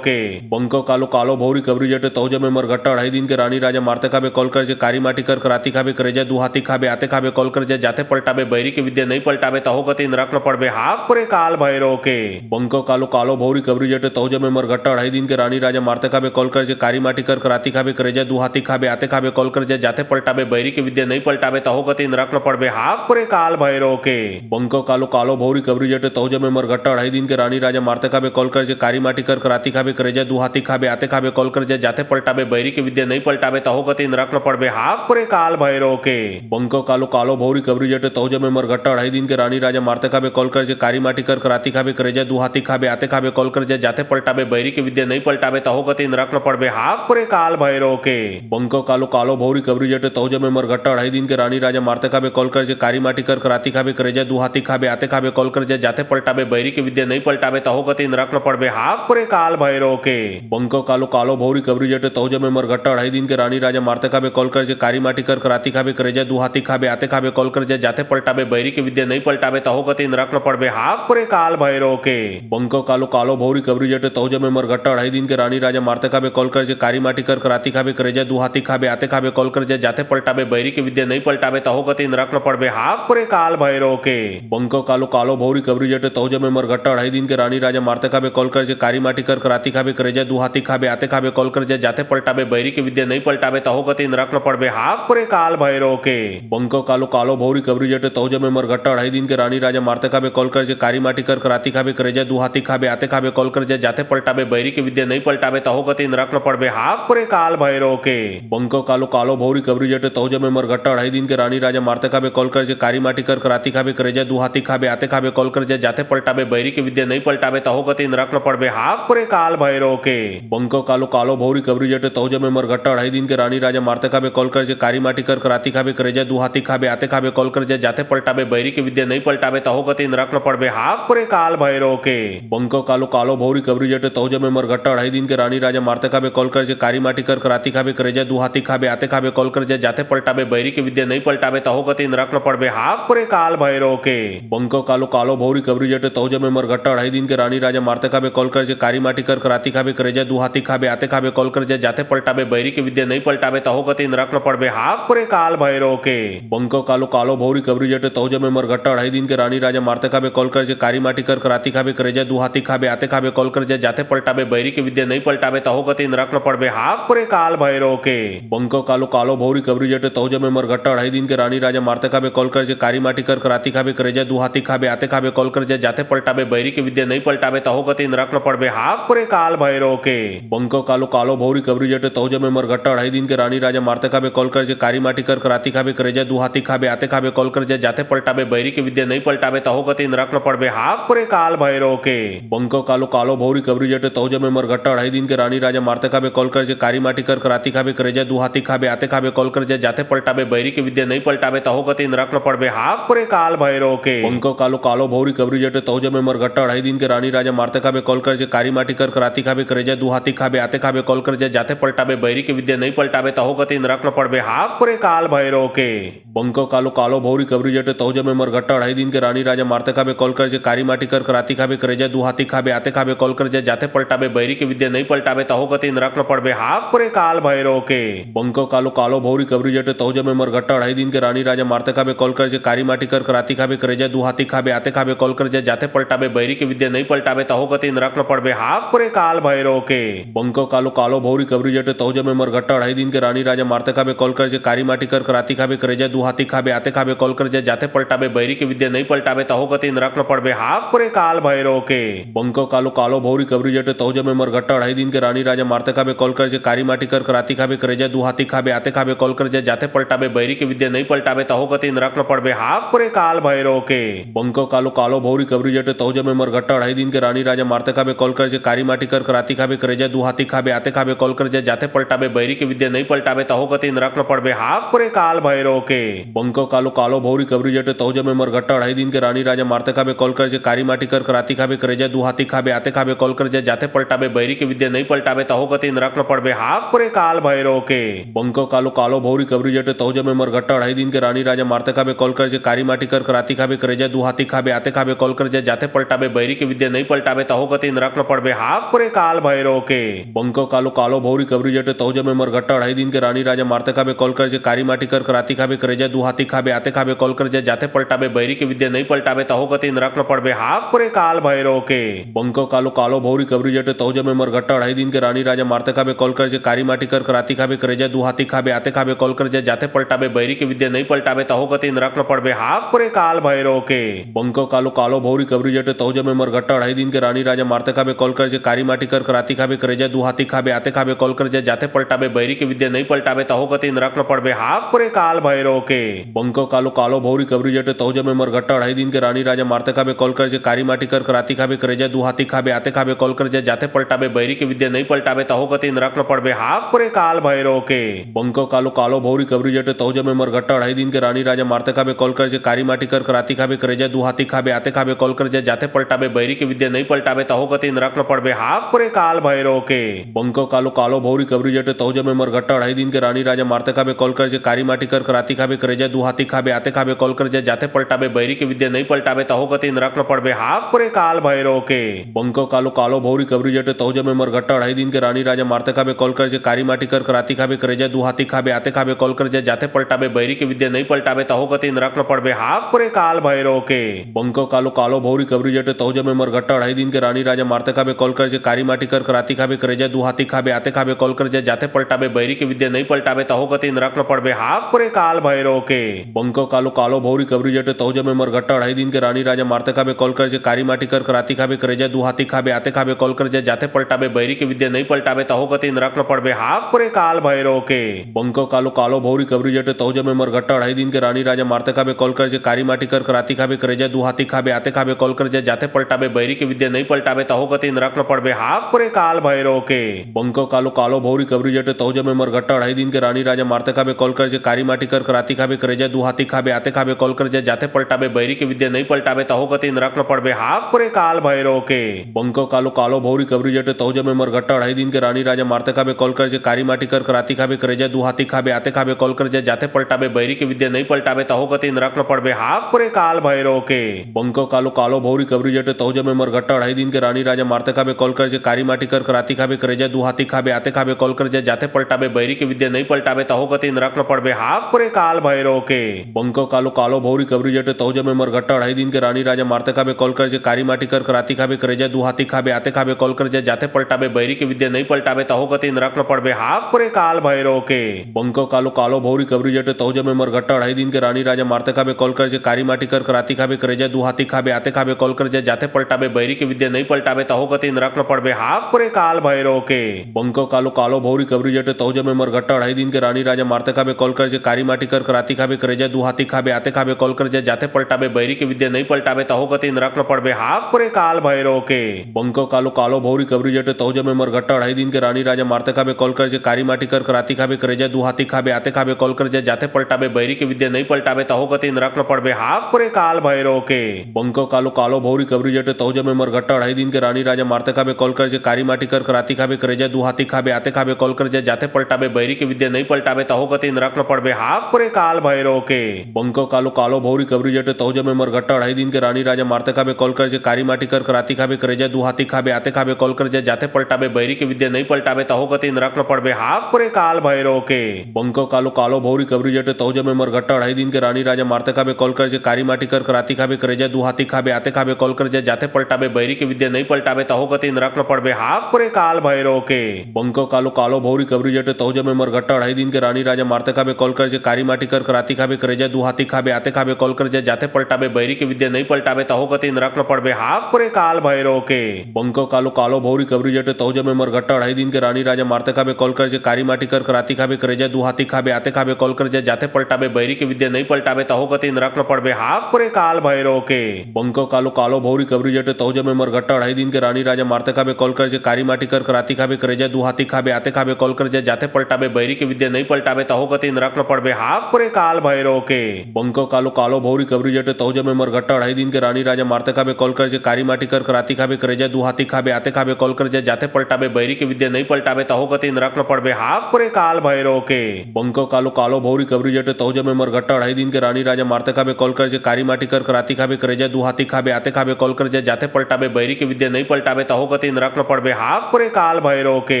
के बंको कालो कालो भौरी कबरी जटे तहो जमे मरघट्टा 2.5 दिन के रानी राजा मारते खाबे कॉल कर जे कारी माटी कर कराती खाबे करे जाए दुहाती खाबे आते खाबे कॉल कर जाए जाते पलटाबे बैरी के विद्या नहीं पलटाबे तहो गति नरक न पड़बे हाक परे काल भैरव के बंको कालो कालो भौरी कबरी जटे तहो जमे मरघट्टा 2.5 दिन के रानी राजा मारते खाबे कॉल कर जे कारी माटी कर कराती खाबे करे जाए दुहाती खाबे आते खाबे कॉल कर जाए जाते पलटाबे बैरी के विद्या नहीं पलटाबे तहो गति नरक न पड़बे हाक परे काल भैरव के बंको कालो कालो भौरी कबरी जटे तहो जमे मरघट्टा 2.5 दिन के रानी राजा मारते खाबे कॉल कर जे कारी माटी कर कराती खाबे करे जाए दुहाती खाबे आते खाबे कॉल कर जाए जाते पलटाबे बैरी के विद्या नहीं पलटाबे तहो गति नरक न पड़बे हाक परे काल भैरव के बंको कालो कालो भौरी कबरी जटे तहो जमे मरघट्टा 2.5 दिन के रानी राजा मारते खाबे कॉल कर जे कारी माटी कर कराती खाबे करे जाए दुहाती खाबे आते खाबे कॉल कर जाए जाते पलटाबे बैरी के विद्या नहीं पलटाबे तहो गति नरक न पड़बे हाक परे काल भैरव के बंको कालो कालो भौरी कबरी जटे तहो जमे मरघट्टा 2.5 दिन के रानी राजा मारते खाबे कॉल कर जे कारी माटी कर कराती खाबे करे जाए दुहाती खाबे आते खाबे कॉल कर जाए जाते पलटाबे बैरी के विद्या नहीं पलटाबे तहो गति नरक न पड़बे हाक परे काल भैरव के बंको कालो कालो भौरी कबरी जटे तहो जमे मरघट्टा 2.5 दिन के रानी राजा मारते खाबे कॉल कर जे कारी माटी कर कराती खाबे करे जाए दुहाती खाबे आते खाबे कॉल कर जाए जाते पलटाबे बैरी के विद्या नहीं पलटाबे तहो गति नरक न पड़बे हाक परे काल भैरव के बंको कालो कालो भौरी कबरी जटे तहो जमे मरघट्टा 2.5 दिन के रानी राजा मारते खाबे कॉल कर जे कारी माटी कर कराती खाबे करे जाए दुहाती खाबे आते खाबे कॉल कर जाए जाते पलटाबे बैरी के विद्या नहीं पलटाबे तहो गति नरक न पड़बे हाक परे काल भैरव के बंको कालो कालो भौरी कबरी जटे तहो जमे मरघट्टा 2.5 दिन के रानी राजा मारते खाबे कॉल कर जे कारी माटी कर कराती खाबे करे जाए दुहाती खाबे आते खाबे कॉल कर जाए जाते पलटाबे बैरी के विद्या नहीं पलटाबे तहो गति नरक न पड़बे हाक परे काल भैरव के बंको कालो कालो भौरी कबरी जटे तहो जमे मरघट्टा 2.5 दिन के रानी राजा मारते खाबे कॉल कर जे कारी माटी कर कराती खाबे करे जाए दुहाती खाबे आते खाबे कॉल कर जाए जाते पलटाबे बैरी के विद्या नहीं पलटाबे तहो गति नरक न पड़बे हाक परे काल भैरव के बंको कालो कालो भौरी कबरी जटे तहो जमे मरघट्टा 2.5 दिन के रानी राजा मारते खाबे कॉल कर जे कारी माटी कर कराती खाबे करे जाए दुहाती खाबे आते खाबे कॉल कर जाए जाते पलटाबे बैरी के विद्या नहीं पलटाबे तहो गति नरक न पड़बे हाक परे काल भैरव के बंको कालो कालो भौरी कबरी जटे तहो जमे मरघट्टा 2.5 दिन के रानी राजा मारते खाबे कॉल कर जे कारी माटी कर कराती खाबे करे जाए दुहाती खाबे आते खाबे कॉल कर जाए जाते पलटाबे पलटाबे बैरी के विद्या नहीं पलटाबे तहो गति नरक न पड़बे हाक परे काल भैरव के बंको कालो कालो भौरी कबरी जटे तौज में मरघट्टा 2.5 दिन के रानी राजा मारते खाबे कॉल कर जे कारी माटी कर कराती खाबे करे जाए दुहाती खाबे आते खाबे कॉल कर जे जाते पलटाबे बैरी के विद्या नहीं पलटाबे तहो गति नरक न पड़बे हाक परे काल भैरव के बंको कालो कालो भौरी कबरी जटे तौज में मरघट्टा 2.5 दिन के रानी राजा मारते खाबे कॉल कर जे कारी माटी कर कराती खाबे करे जाए दुहाती खाबे आते खाबे कॉल कर जे जाते पलटाबे बैरी के विद्या नहीं पलटाबे तहो गति नरक न पड़बे हाक परे काल भैरव के बंको कालो कालो भौरी कबरी जटे तौज में मरघट्टा 2.5 दिन के रानी राजा मारते खाबे कॉल कर जे कारी माटी कर कराती खाबे करे जाए दुहाती खाबे आते खाबे कॉल कर जे जाते पलटाबे बैरी के विद्या नहीं पलटाबे तहो गति नरक न पड़बे हाक परे काल भैरव के बंको कालो कालो भौरी कबरी जटे तौज में मरघट्टा 2.5 दिन के रानी राजा मारते खाबे कॉल कर जे कारी माटी कर कराती खाबे करे जाए दुहाती खाबे आते खाबे कॉल कर जे जाते पलटाबे बैरी के विद्या नहीं पलटाबे तहो गति नरक न पड़बे हाक परे काल भैरव के बंको कालो कालो भौरी कबरी जटे तौज में मरघट्टा 2.5 दिन के रानी राजा मारते खाबे कॉल कर जे कारी माटी कर कराती खाबे करे जाए दुहाती खाबे आते खाबे कॉल कर जे जाते पलटाबे बैरी के विद्या नहीं पलटाबे तहो गति नरक न पड़बे हाक परे काल भैरव के बंको कालो कालो भौरी कबरी जटे तौज में मरघट्टा 2.5 दिन के रानी राजा मारते खाबे कॉल कर जे कारी माटी कर कराती खाबे करे जाए दुहाती खाबे आते खाबे कॉल कर जे जाते पलटाबे बैरी के विद्या नहीं पलटाबे तहो गति नरक न पड़बे हाक परे काल भैरव के बंको कालो कालो भौरी कबरी जटे तौज में मरघट्टा 2.5 दिन के रानी राजा मारते खाबे कॉल कर जे कारी माटी कर कराती खाबे करे जाए दुहाती खाबे आते खाबे कॉल कर जे जाते पलटाबे बैरी के विद्या नहीं पलटाबे तहो गति नरक न पड़बे हाक परे काल भैरव के बंको कालो कालो भौरी कबरी जटे तौज में मरघट्टा 2.5 दिन के रानी राजा मारते खाबे कॉल कर जे कारी माटी कर कराती खाबे करे जाए दुहाती खाबे आते खाबे कॉल कर जे जाते पलटाबे बैरी के विद्या नहीं पलटाबे तहो गति नरक न पड़बे हाक परे काल भैरव के बंको कालो कालो भौरी कबरी जटे तौज में मरघट्टा 2.5 दिन के रानी राजा मारते खाबे कॉल कर जे कारी माटी कर कराती खाबे करे जाए दुहाती खाबे आते खाबे कॉल कर जे जाते पलटाबे बैरी के विद्या नहीं पलटाबे तहो गति नरक न पड़बे हाक परे काल भैरव के बंको कालो कालो भौरी कबरी जटे तौज में मरघट्टा 2.5 दिन के रानी राजा मारते खाबे कॉल कर जे कारी माटी कर कराती खाबे करे जाए दुहाती खाबे आते खाबे कॉल कर जे जाते पलटाबे बैरी के विद्या नहीं पलटाबे तहो गति नरक न पड़बे हाक परे काल भैरव के बंको कालो कालो भौरी कबरी जटे तौज में मरघट्टा 2.5 दिन के रानी राजा मारते खाबे कॉल कर जे कारी माटी कर कराती खाबे करे जाए दुहाती खाबे आते खाबे कॉल कर जे जाते पलटाबे बैरी के विद्या नहीं पलटाबे तहो गति नरक न पड़बे हाक परे काल भैरव के बंको कालो कालो भौरी कबरी जटे तौज में मरघट्टा 2.5 दिन के रानी राजा मारते खाबे कॉल कर जे कारी माटी कर कराती खाबे करे जाए दुहाती खाबे आते खाबे कॉल कर जे जाते पलटाबे बैरी के विद्या नहीं पलटाबे तहो गति नरक न पड़बे हाक परे काल भैरव के बंको कालो कालो भौरी कबरी जटे तौज में मरघट्टा 2.5 दिन के रानी राजा मारते खाबे कॉल कर जे कारी माटी कर कराती खाबे करे जाए दुहाती खाबे आते खाबे कॉल कर जे जाते पलटाबे बैरी के विद्या नहीं पलटाबे तहो गति नरक न पड़बे हाक परे काल भैरव के बंको कालो कालो भौरी कबरी जटे तौज में मरघट्टा 2.5 दिन के रानी राजा मारते खाबे कॉल कर जे कारी माटी कर कराती खाबे करे जाए दुहाती खाबे आते खाबे कॉल कर जे जाते पलटाबे बैरी के विद्या नहीं पलटाबे तहो गति नरक न पड़बे हाक परे काल भैरव के बंको कालो कालो भौरी कबरी जटे तौज में मरघट्टा 2.5 दिन के रानी राजा मारते खाबे कॉल कर जे कारी माटी कर कराती खाबे करे जाए दुहाती खाबे आते खाबे कॉल कर जे जाते पलटाबे बैरी के विद्या नहीं पलटाबे तहो गति नरक न पड़बे हाक परे काल भैरव के बंको कालो कालो भौरी कबरी जटे तौज में मरघट्टा 2.5 दिन के रानी राजा मारते खाबे कॉल कर जे कारी माटी कर कराती खाबे करे जाए दुहाती खाबे आते खाबे कॉल कर जे जाते पलटाबे बैरी के विद्या नहीं पलटाबे तहो गति नरक न पड़बे हाक परे काल भैरव के बंको कालो कालो भौरी कबरी जटे तौज में मरघट्टा 2.5 दिन के रानी राजा मारते खाबे कॉल कर जे कारी माटी कर कराती खाबे करे जाए दुहाती खाबे आते खाबे कॉल कर जे जाते पलटाबे बैरी के विद्या नहीं पलटाबे तहो गति नरक न पड़बे हाक परे काल भैरव के बंको कालो कालो भौरी कबरी जटे तौज में मरघट्टा 2.5 दिन के रानी राजा मारते खाबे कॉल कर जे कारी माटी कर कराती खाबे करे जाए दुहाती खाबे आते खाबे कॉल कर जे जाते पलटाबे बैरी के विद्या नहीं पलटाबे तहो गति नरक न पड़बे हाक परे काल भैरव के बंको कालो कालो भौरी कबरी जटे तौज में मरघट्टा 2.5 दिन के रानी राजा मारते खाबे कॉल कर जे कारी माटी कर कराती खाबे करे जाए दुहाती खाबे आते खाबे कॉल कर जे जाते पलटाबे बैरी के विद्या नहीं पलटाबे तहो गति नरक न पड़बे हाक परे काल भैरव के बंको कालो कालो भौरी कबरी जटे तौज में मरघट्टा 2.5 दिन के रानी राजा मारते खाबे कॉल कर जे कारी माटी कर कराती खाबे करे जाए दुहाती खाबे आते खाबे कॉल कर जे जाते पलटाबे बैरी के विद्या नहीं पलटाबे तहो गति नरक न पड़बे हाक परे काल भैरव के बंको कालो कालो भौरी कबरी जटे तौज में मरघट्टा 2.5 दिन के रानी राजा मारते खाबे कॉल कर जे कारी माटी कर कराती खाबे करे जाए दुहाती खाबे आते खाबे कॉल कर जे जाते पलटाबे बैरी के विद्या नहीं पलटाबे तहो गति नरक न पड़बे हाक परे काल भैरव के बंको कालो कालो भौरी कबरी जटे तौज में मरघट्टा 2.5 दिन के रानी राजा मारते खाबे कॉल कर जे कारी माटी कर कराती खाबे करे जाए दुहाती खाबे आते खाबे कॉल कर जे जाते पलटाबे बैरी के विद्या नहीं पलटाबे तहो गति नरक न पड़बे हाक परे काल भैरव के बंको कालो कालो भौरी कबरी जटे तौज में मरघट्टा 2.5 दिन के रानी राजा मारते खाबे कॉल कर जे कारी माटी कर कराती खाबे करे जाए दुहाती खाबे आते खाबे कॉल कर जे जाते पलटाबे बैरी के विद्या नहीं पलटाबे तहो गति नरक न पड़बे हाक परे काल भैरव के बंको कालो कालो भौरी कबरी जटे तौज में मरघट्टा 2.5 दिन के रानी राजा मारते खाबे कॉल कर जे कारी माटी कर कराती खाबे करे जाए दुहाती खाबे आते खाबे कॉल कर जे जाते पलटाबे बैरी के विद्या नहीं पलटाबे तहो गति नरक न पड़बे हाक परे काल भैरव के बंको कालो कालो भौरी कबरी जटे तौज में मरघट्टा 2.5 दिन के रानी राजा मारते खाबे कॉल कर जे कारी माटी कर कराती खाबे करे जाए दू हाथी खाबे आते खाबे कॉल कर जाए जाते पलटाबे बैरी के विद्या नहीं पलटाबे तहो गति नरक न पड़बे हाक परे काल भैरव के बंको कालो कालो भौरी कबरी जटे तहो जमे मरघट्टा अढ़ाई दिन के रानी राजा मारते खाबे कॉल कर जाए कारी माटी कर कराती खाबे करे जाए दू हाथी खाबे आते खाबे कॉल कर जाए जाते पलटाबे बैरी के विद्या नहीं पलटाबे तहो गति नरक न पड़बे हाक परे काल भैरव के बंको कालो कालो भौरी कबरी जटे तहो जमे मरघट्टा अढ़ाई दिन के रानी राजा मारते खाबे कॉल कर जाए कारी माटी कर कराती खाबे करे जाए दू हाथी खाबे आते खाबे कॉल कर जाए जाते पलटाबे बैरी के विद्या नहीं पलटाबे तहो गति नरक न पड़बे हाक परे काल भैरव के बंको कालो कालो भौरी कबरी जटे तहो जमे मरघट्टा अढ़ाई दिन के रानी राजा मारते खाबे कॉल कर जाए कारी माटी कर कराती खाबे करे जाए दू हाथी खाबे आते खाबे कॉल कर जाए जाते पलटाबे बैरी के विद्या नहीं पलटाबे तहो गति नरक न पड़बे हाक परे काल भैरव के बंको कालो कालो भौरी कबरी जटे तहो जमे मरघट्टा अढ़ाई दिन के रानी राजा मारते खाबे कॉल कर जाए कारी माटी कर कराती खाबे करे जाए दू हाथी खाबे आते खाबे कॉल कर जाए जाते पलटाबे बैरी के विद्या नहीं पलटाबे तहो गति नरक न पड़बे हाक परे काल भैरव के बंको कालो कालो भौरी कबरी जटे तहो जमे मरघट्टा अढ़ाई दिन के रानी राजा मारते खाबे कॉल कर जाए कारी माटी कर कराती खाबे करे जाए दू हाथी खाबे आते खाबे कॉल कर जाए जाते पलटाबे बैरी के विद्या नहीं पलटाबे तहो गति नरक न पड़बे हाक परे काल भैरव के बंको कालो कालो भौरी कबरी जटे तहो जमे मरघट्टा अढ़ाई दिन के रानी राजा मारते खाबे कॉल कर जाए कारी माटी कर कराती खाबे करे जाए दू हाथी खाबे आते खाबे कॉल कर जाए जाते पलटाबे बैरी के विद्या नहीं पलटाबे तहो गति नरक न पड़बे हाक परे काल भैरव के बंको कालो कालो भौरी कबरी जटे तहो जमे मरघट्टा अढ़ाई दिन के रानी राजा मारते खाबे कॉल कर जाए कारी माटी कर कराती खाबे करे जाए दू हाथी खाबे आते खाबे कॉल कर जाए जाते पलटाबे बैरी के विद्या नहीं पलटाबे तहो गति नरक न पड़बे हाक परे काल भैरव के बंको कालो कालो भौरी कबरी जटे तहो जमे मरघट्टा अढ़ाई दिन के रानी राजा मारते खाबे कॉल कर जाए कारी माटी कर कराती खाबे करे जाए दू हाथी खाबे आते खाबे कॉल कर जाए जाते पलटाबे बैरी के विद्या नहीं पलटाबे तहो गति नरक न पड़बे हाक परे काल भैरव के बंको कालो कालो भौरी कबरी जटे तहो जमे मरघट्टा अढ़ाई दिन के रानी राजा मारते खाबे कॉल कर जाए कारी माटी कर कराती खाबे करे जाए दू हाथी खाबे आते खाबे कॉल कर जाए जाते पलटाबे बैरी के विद्या नहीं पलटाबे तहो गति नरक न पड़बे हाक परे काल भैरव के बंको कालो कालो भौरी कबरी जटे तहो जमे मरघट्टा अढ़ाई दिन के रानी राजा मारते खाबे कॉल कर जाए कारी माटी कर कराती खाबे करे जाए दू हाथी खाबे आते खाबे कॉल कर जाए जाते पलटाबे बैरी के विद्या नहीं पलटाबे तहो गति नरक न पड़बे हाक परे काल भैरव के बंको कालो कालो भौरी कबरी जटे तहो जमे मरघट्टा अढ़ाई दिन के रानी राजा मारते खाबे कॉल कर जाए कारी माटी कर कराती खाबे करे जाए दू हाथी खाबे आते खाबे कॉल कर जाए जाते पलटाबे बैरी के विद्या नहीं पलटाबे तहो गति नरक न पड़बे हाक परे काल भैरव के बंको कालो कालो भौरी कबरी जटे तहो जमे मरघट्टा अढ़ाई दिन के रानी राजा मारते खाबे कॉल कर जाए कारी माटी कर कराती खाबे करे जाए दू हाथी खाबे आते खाबे कॉल कर जाए जाते पलटाबे बैरी के विद्या नहीं पलटाबे तहो गति नरक न पड़बे हाक परे काल भैरव के बंको कालो कालो भौरी कबरी जटे तहो जमे मरघट्टा अढ़ाई दिन के रानी राजा मारते खाबे कॉल कर जाए कारी माटी कर कराती खाबे करे जाए दू हाथी खाबे आते खाबे कॉल कर जाए जाते पलटाबे बैरी के विद्या नहीं पलटाबे तहो गति नरक न पड़बे हाक परे काल भैरव के बंको कालो कालो भौरी कबरी जटे तहो जमे मरघट्टा अढ़ाई दिन के रानी राजा मारते खाबे कॉल कर जाए कारी माटी कर कराती खाबे करे जाए दू हाथी खाबे आते खाबे कॉल कर जाए जाते पलटाबे बैरी के विद्या नहीं पलटाबे तहो गति नरक न पड़बे हाक परे काल भैरव के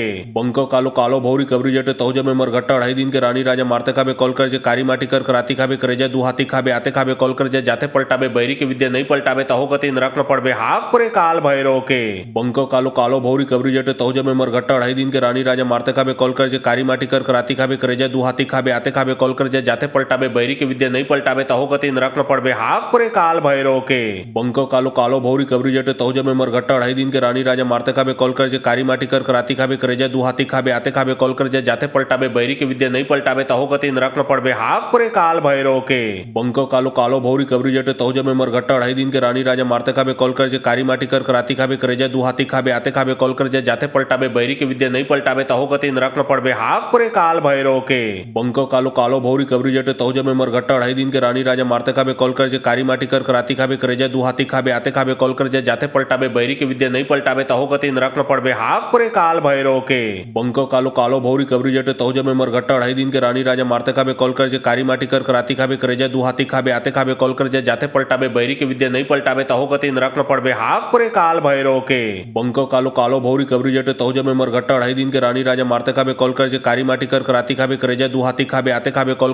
बंको कालो कालो भौरी कबरी जटे तहो जमे मरघट्टा अढ़ाई दिन के रानी राजा मारते खाबे कॉल कर जाए कारी माटी कर कराती खाबे करे जाए दू हाथी खाबे आते खाबे कॉल कर जाए जाते पलटाबे बैरी के विद्या नहीं पलटाबे तहो गति नरक न पड़बे हाक परे काल भैरव के बंको कालो कालो भौरी कबरी जटे तहो जमे मरघट्टा अढ़ाई दिन के रानी राजा मारते खाबे कॉल कर जाए कारी माटी कर कराती खाबे करे जाए दू हाथी खाबे आते खाबे कॉल कर जाए जाते पलटाबे बैरी के विद्या नहीं पलटाबे तहो गति नरक न पड़बे हाक परे काल भैरव के बंको कालो कालो भौरी कबरी जटे तहो जमे मरघट्टा अढ़ाई दिन के रानी राजा मारते खाबे कॉल कर जाए कारी माटी कर कराती खाबे करे जाए दू हाथी खाबे आते खाबे कॉल कर जाए जाते पलटाबे बैरी के विद्या नहीं पलटाबे तहो गति नरक न पड़बे हाक परे काल भैरव के बंको कालो कालो भौरी कबरी जटे तहो जमे मरघट्टा अढ़ाई दिन के रानी राजा मारते खाबे कॉल कर जाए कारी माटी कर कराती खाबे करे जाए दू हाथी खाबे आते खाबे कॉल कर जाए जाते पलटाबे बैरी के विद्या नहीं पलटाबे तहो गति नरक न पड़बे हाक परे काल भैरव के बंको कालो कालो भौरी कबरी जटे तहो जमे मरघट्टा अढ़ाई दिन के रानी राजा मारते खाबे कॉल कर जाए कारी माटी कर कराती खाबे करे जाए दू हाथी खाबे आते खाबे कॉल कर जाए जाते पलटाबे बैरी के विद्या नहीं पलटाबे तहो गति नरक न पड़बे हाक परे काल भैरव के बंको कालो कालो भौरी कबरी जटे तहो जमे मरघट्टा अढ़ाई दिन के रानी राजा मारते खाबे कॉल कर जाए कारी माटी कर कराती खाबे करे जाए दू हाथी खाबे आते खाबे कॉल कर जाए जाते पलटाबे बैरी के विद्या नहीं पलटाबे तहो गति नरक न पड़बे हाक परे काल भैरव के बंको कालो कालो भौरी कबरी जटे तहो जमे मरघट्टा अढ़ाई दिन के रानी राजा मारते खाबे कॉल कर जाए कारी माटी कर कराती खाबे करे जाए दू हाथी खाबे आते खाबे कॉल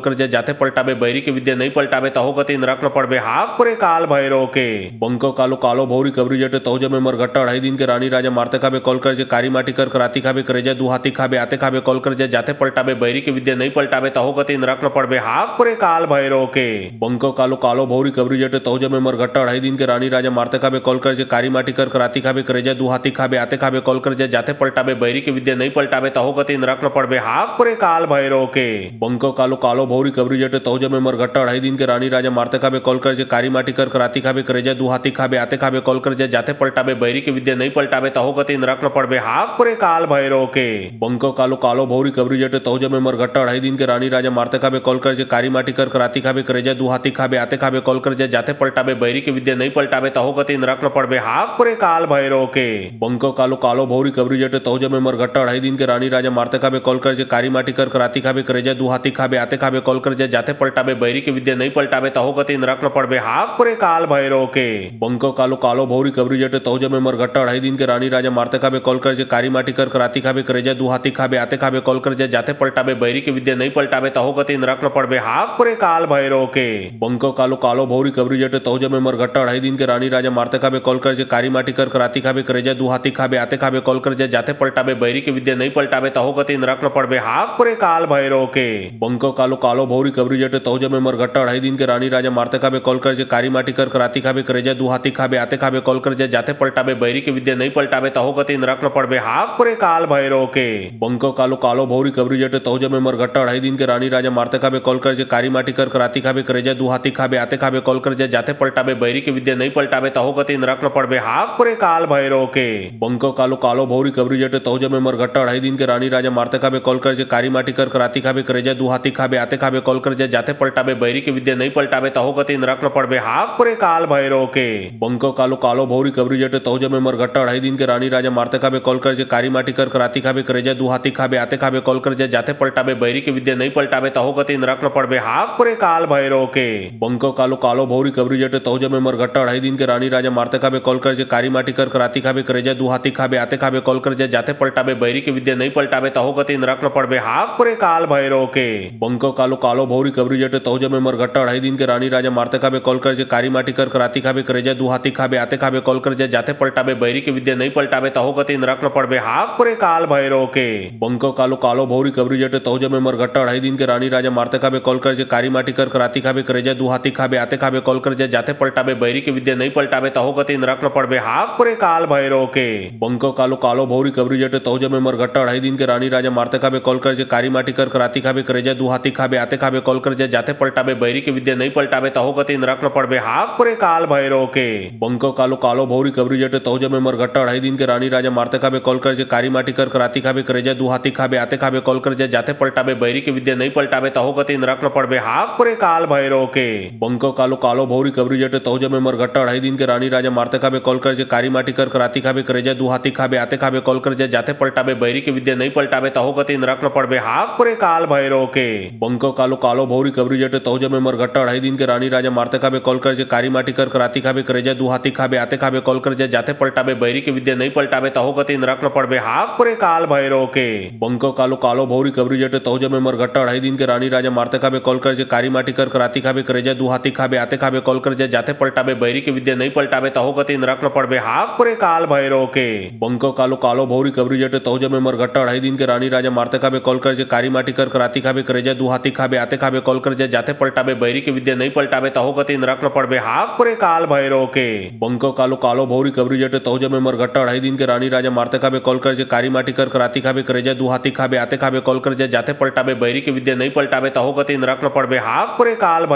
कर जाए जाते पलटाबे बैरी के विद्या नहीं पलटाबे तहो गति नरक न पड़बे हाक परे काल भैरव के बंको कालो कालो भौरी कबरी जटे तहो जमे मरघट्टा अढ़ाई दिन के रानी राजा मारते खाबे कॉल कर जाए कारी माटी कर कराती खाबे करे जाए दू हाथी खाबे आते खाबे कॉल कर जाए जाते पलटाबे बैरी के विद्या नहीं पलटाबे तहो गति नरक न पड़बे हाक परे काल भैरव के बंको कालो कालो भौरी कबरी जटे तहो जमे मरघट्टा अढ़ाई दिन के रानी राजा मारते खाबे कॉल कर जाए कारी माटी कर कराती खाबे करे जाए दू हाथी खाबे आते खाबे कॉल कर जाए जाते पलटाबे बैरी के विद्या नहीं पलटाबे तहो गति नरक न पड़बे हाक परे काल भैरव के बंको कालो कालो भौरी कबरी जटे तहो जमे मरघट्टा अढ़ाई दिन के रानी राजा मारते खाबे कॉल कर जाए कारी माटी कर कराती खाबे करे जाए दू हाथी खाबे आते खाबे कॉल कर जाए जाते पलटाबे बैरी के विद्या नहीं पलटाबे तहो गति नरक न पड़बे हाक परे काल भैरव के बंको कालो कालो भौरी कबरी जटे तहो जमे मरघट्टा अढ़ाई दिन के रानी राजा मारते खाबे कॉल कर कर जे कारी माटी कर कराती खाबे करे जा दू हाथी खाबे आते खाबे कॉल कर जा जाते पलटाबे बैरी के विद्या नहीं पलटाबे तहो गति नरक न पड़बे हाक परे काल भैरव के बंको कालो कालो भौरी कबरी जटे तहो जमे मरघट्टा अढ़ाई दिन के रानी राजा मारते खाबे कॉल कर जे कारी माटी कर कराती खाबे करे जा दू हाथी खाबे आते खाबे कॉल कर जा जाते पलटाबे बैरी के विद्या नहीं पलटाबे तहो गति नरक न पड़बे हाक परे काल भैरव के बंको कालो कालो भौरी कबरी जटे तहो जमे मरघट्टा अढ़ाई दिन के रानी राजा मारते खाबे कॉल कर जे कारी माटी कर कराती खाबे करे जा दू हाथी खाबे आते खाबे कॉल कर जा जाते पलटाबे बैरी के विद्या नहीं पलटाबे तहो गति नरक न पड़बे हाक परे काल भैरव के बंको कालो कालो भौरी कबरी जटे तहो जमे मरघट्टा अढ़ाई दिन के रानी राजा मारते खाबे कॉल कर जे कारी माटी कर कराती खाबे करे जा दू हाथी खाबे आते खाबे कॉल कर जा जाते पलटाबे बैरी के विद्या नहीं पलटाबे तहो गति नरक न पड़बे हाक परे काल भैरव के बंको कालो कालो भौरी कबरी जटे तहो जमे मरघट्टा अढ़ाई दिन के रानी राजा मारते खाबे कॉल कर जे कारी माटी कर कराती खाबे करे जा दू हाथी खाबे आते खाबे कॉल कर जा जाते पलटाबे बैरी के विद्या नहीं पलटाबे तहो गति नरक न पड़बे हाक परे काल भैरव के बंको कालो कालो भौरी कबरी जटे तहो जमे मरघट्टा अढ़ाई दिन के रानी राजा मारते खाबे कॉल कर जे कारी माटी कर कराती खाबे करे जा दू हाथी खाबे आते खाबे कॉल कर जा जाते पलटाबे बैरी के विद्या नहीं पलटाबे तहो गति नरक न पड़बे हाक परे काल भैरव के बंको कालो कालो भौरी कबरी जटे तहो जमे मरघट्टा अढ़ाई दिन के रानी राजा मारते खाबे कॉल कर जे कारी माटी कर कराती खाबे करे जा दू हाथी खाबे आते खाबे कॉल कर जा जाते पलटाबे बैरी के विद्या नहीं पलटाबे तहो गति नरक न पड़बे हाक परे काल भैरव के बंको कालो कालो भौरी कबरी जटे तहो जमे मरघट्टा अढ़ाई दिन के रानी राजा मारते खाबे कॉल कर जे कारी माटी कर कराती खाबे करे जा दू हाथी खाबे आते खाबे कॉल कर जा जाते पलटाबे बैरी के विद्या नहीं पलटाबे तहो गति नरक न पड़बे हाक परे काल भैरव के बंको कालो कालो भौरी कबरी जटे तहो जमे मरघट्टा अढ़ाई दिन के रानी राजा मारते खाबे कॉल कर जे कारी माटी कर कराती खाबे करे जा दू हाथी खाबे आते खाबे कॉल कर जा जाते पलटाबे बैरी के विद्या नहीं पलटाबे तहो गति नरक न पड़बे हाक परे काल भैरव के बंको कालो कालो भौरी कबरी जटे तहो जमे मरघट्टा अढ़ाई दिन के रानी राजा मारते खाबे कॉल कर जे कारी माटी कर कराती खाबे करे जा दू हाथी खाबे आते खाबे कॉल कर जा जाते पलटाबे बैरी के विद्या नहीं पलटाबे तहो गति नरक न पड़बे हाक परे काल भैरव के बंको कालो कालो भौरी कबरी जटे तहो जमे मरघट्टा अढ़ाई दिन के रानी राजा मारते खाबे कॉल कर जे कारी माटी कर कराती खाबे करे जा दू हाथी खाबे आते खाबे कॉल कर जा जाते पलटाबे बैरी के विद्या नहीं पलटाबे तहो गति नरक न पड़बे हाक परे काल भैरव के बंको कालो कालो भौरी कबरी जटे तहो जमे मरघट्टा अढ़ाई दिन के रानी राजा मारते खाबे कॉल कर जे कारी माटी कर कराती खाबे करे जा दू हाथी खाबे आते खाबे कॉल कर जा जाते पलटाबे बैरी के विद्या नहीं पलटाबे तहो गति नरक न पड़बे हाक परे काल भैरव के बंको कालो कालो भौरी कबरी जटे तहो जमे मरघट्टा अढ़ाई दिन के रानी राजा मारते खाबे कॉल कर जे कारी माटी कर कराती खाबे करे जा दू हाथी खाबे आते खाबे कॉल कर जा जाते पलटाबे बैरी के विद्या नहीं पलटाबे तहो गति नरक न पड़बे हाक परे काल भैरव के बंको कालो कालो भौरी कबरी जटे तहो जमे मरघट्टा अढ़ाई दिन के रानी राजा मारते खाबे कॉल कर जे कारी माटी कर कराती खाबे करे जा दू हाथी खाबे आते खाबे कॉल कर जा जाते पलटाबे बैरी के विद्या नहीं पलटाबे तहो गति नरक न पड़बे हाक परे काल भैरव के बंको कालो कालो भौरी कबरी जटे तहो जमे मरघट्टा अढ़ाई दिन के रानी राजा मारते खाबे कॉल कर जे कारी माटी कर कराती खाबे करे जा दू हाथी खाबे आते खाबे कॉल कर जा जाते पलटाबे बैरी के विद्या नहीं पलटाबे तहो गति नरक न पड़बे हाक परे काल भैरव के बंको कालो कालो भौरी कबरी जटे तहो जमे मरघट्टा अढ़ाई दिन के रानी राजा मारते खाबे कॉल कर जे कारी माटी कर कराती खाबे करे जा दू हाथी खाबे आते खाबे कॉल कर जा जाते पलटाबे बैरी के विद्या नहीं पलटाबे तहो गति नरक न पड़बे हाक परे काल भैरव के बंको कालो कालो भौरी कबरी जटे तहो जमे मरघट्टा अढ़ाई दिन के रानी राजा मारते खाबे कॉल कर जे कारी माटी कर कराती खाबे करे जा दू हाथी खाबे आते खाबे कॉल कर जा जाते पलटाबे बैरी के विद्या नहीं पलटाबे तहो गति नरक न पड़बे हाक परे काल भैरव के बंको कालो कालो भौरी कबरी जटे तहो जमे मरघट्टा अढ़ाई दिन के रानी राजा मारते खाबे कॉल कर जे कारी माटी कर कराती खाबे करे जा दू हाथी खाबे आते खाबे कॉल कर जा जाते पलटाबे बैरी के विद्या नहीं पलटाबे तहो गति नरक न पड़बे हाक परे काल भैरव के बंको कालो कालो भौरी कबरी जटे तहो जमे मरघट्टा अढ़ाई दिन के रानी राजा मारते खाबे कॉल कर जे कारी माटी कर कराती खाबे करे जा दू हाथी खाबे आते खाबे कॉल कर जा जाते पलटाबे बैरी के विद्या नहीं पलटाबे तहो गति नरक न पड़बे हाक परे काल भैरव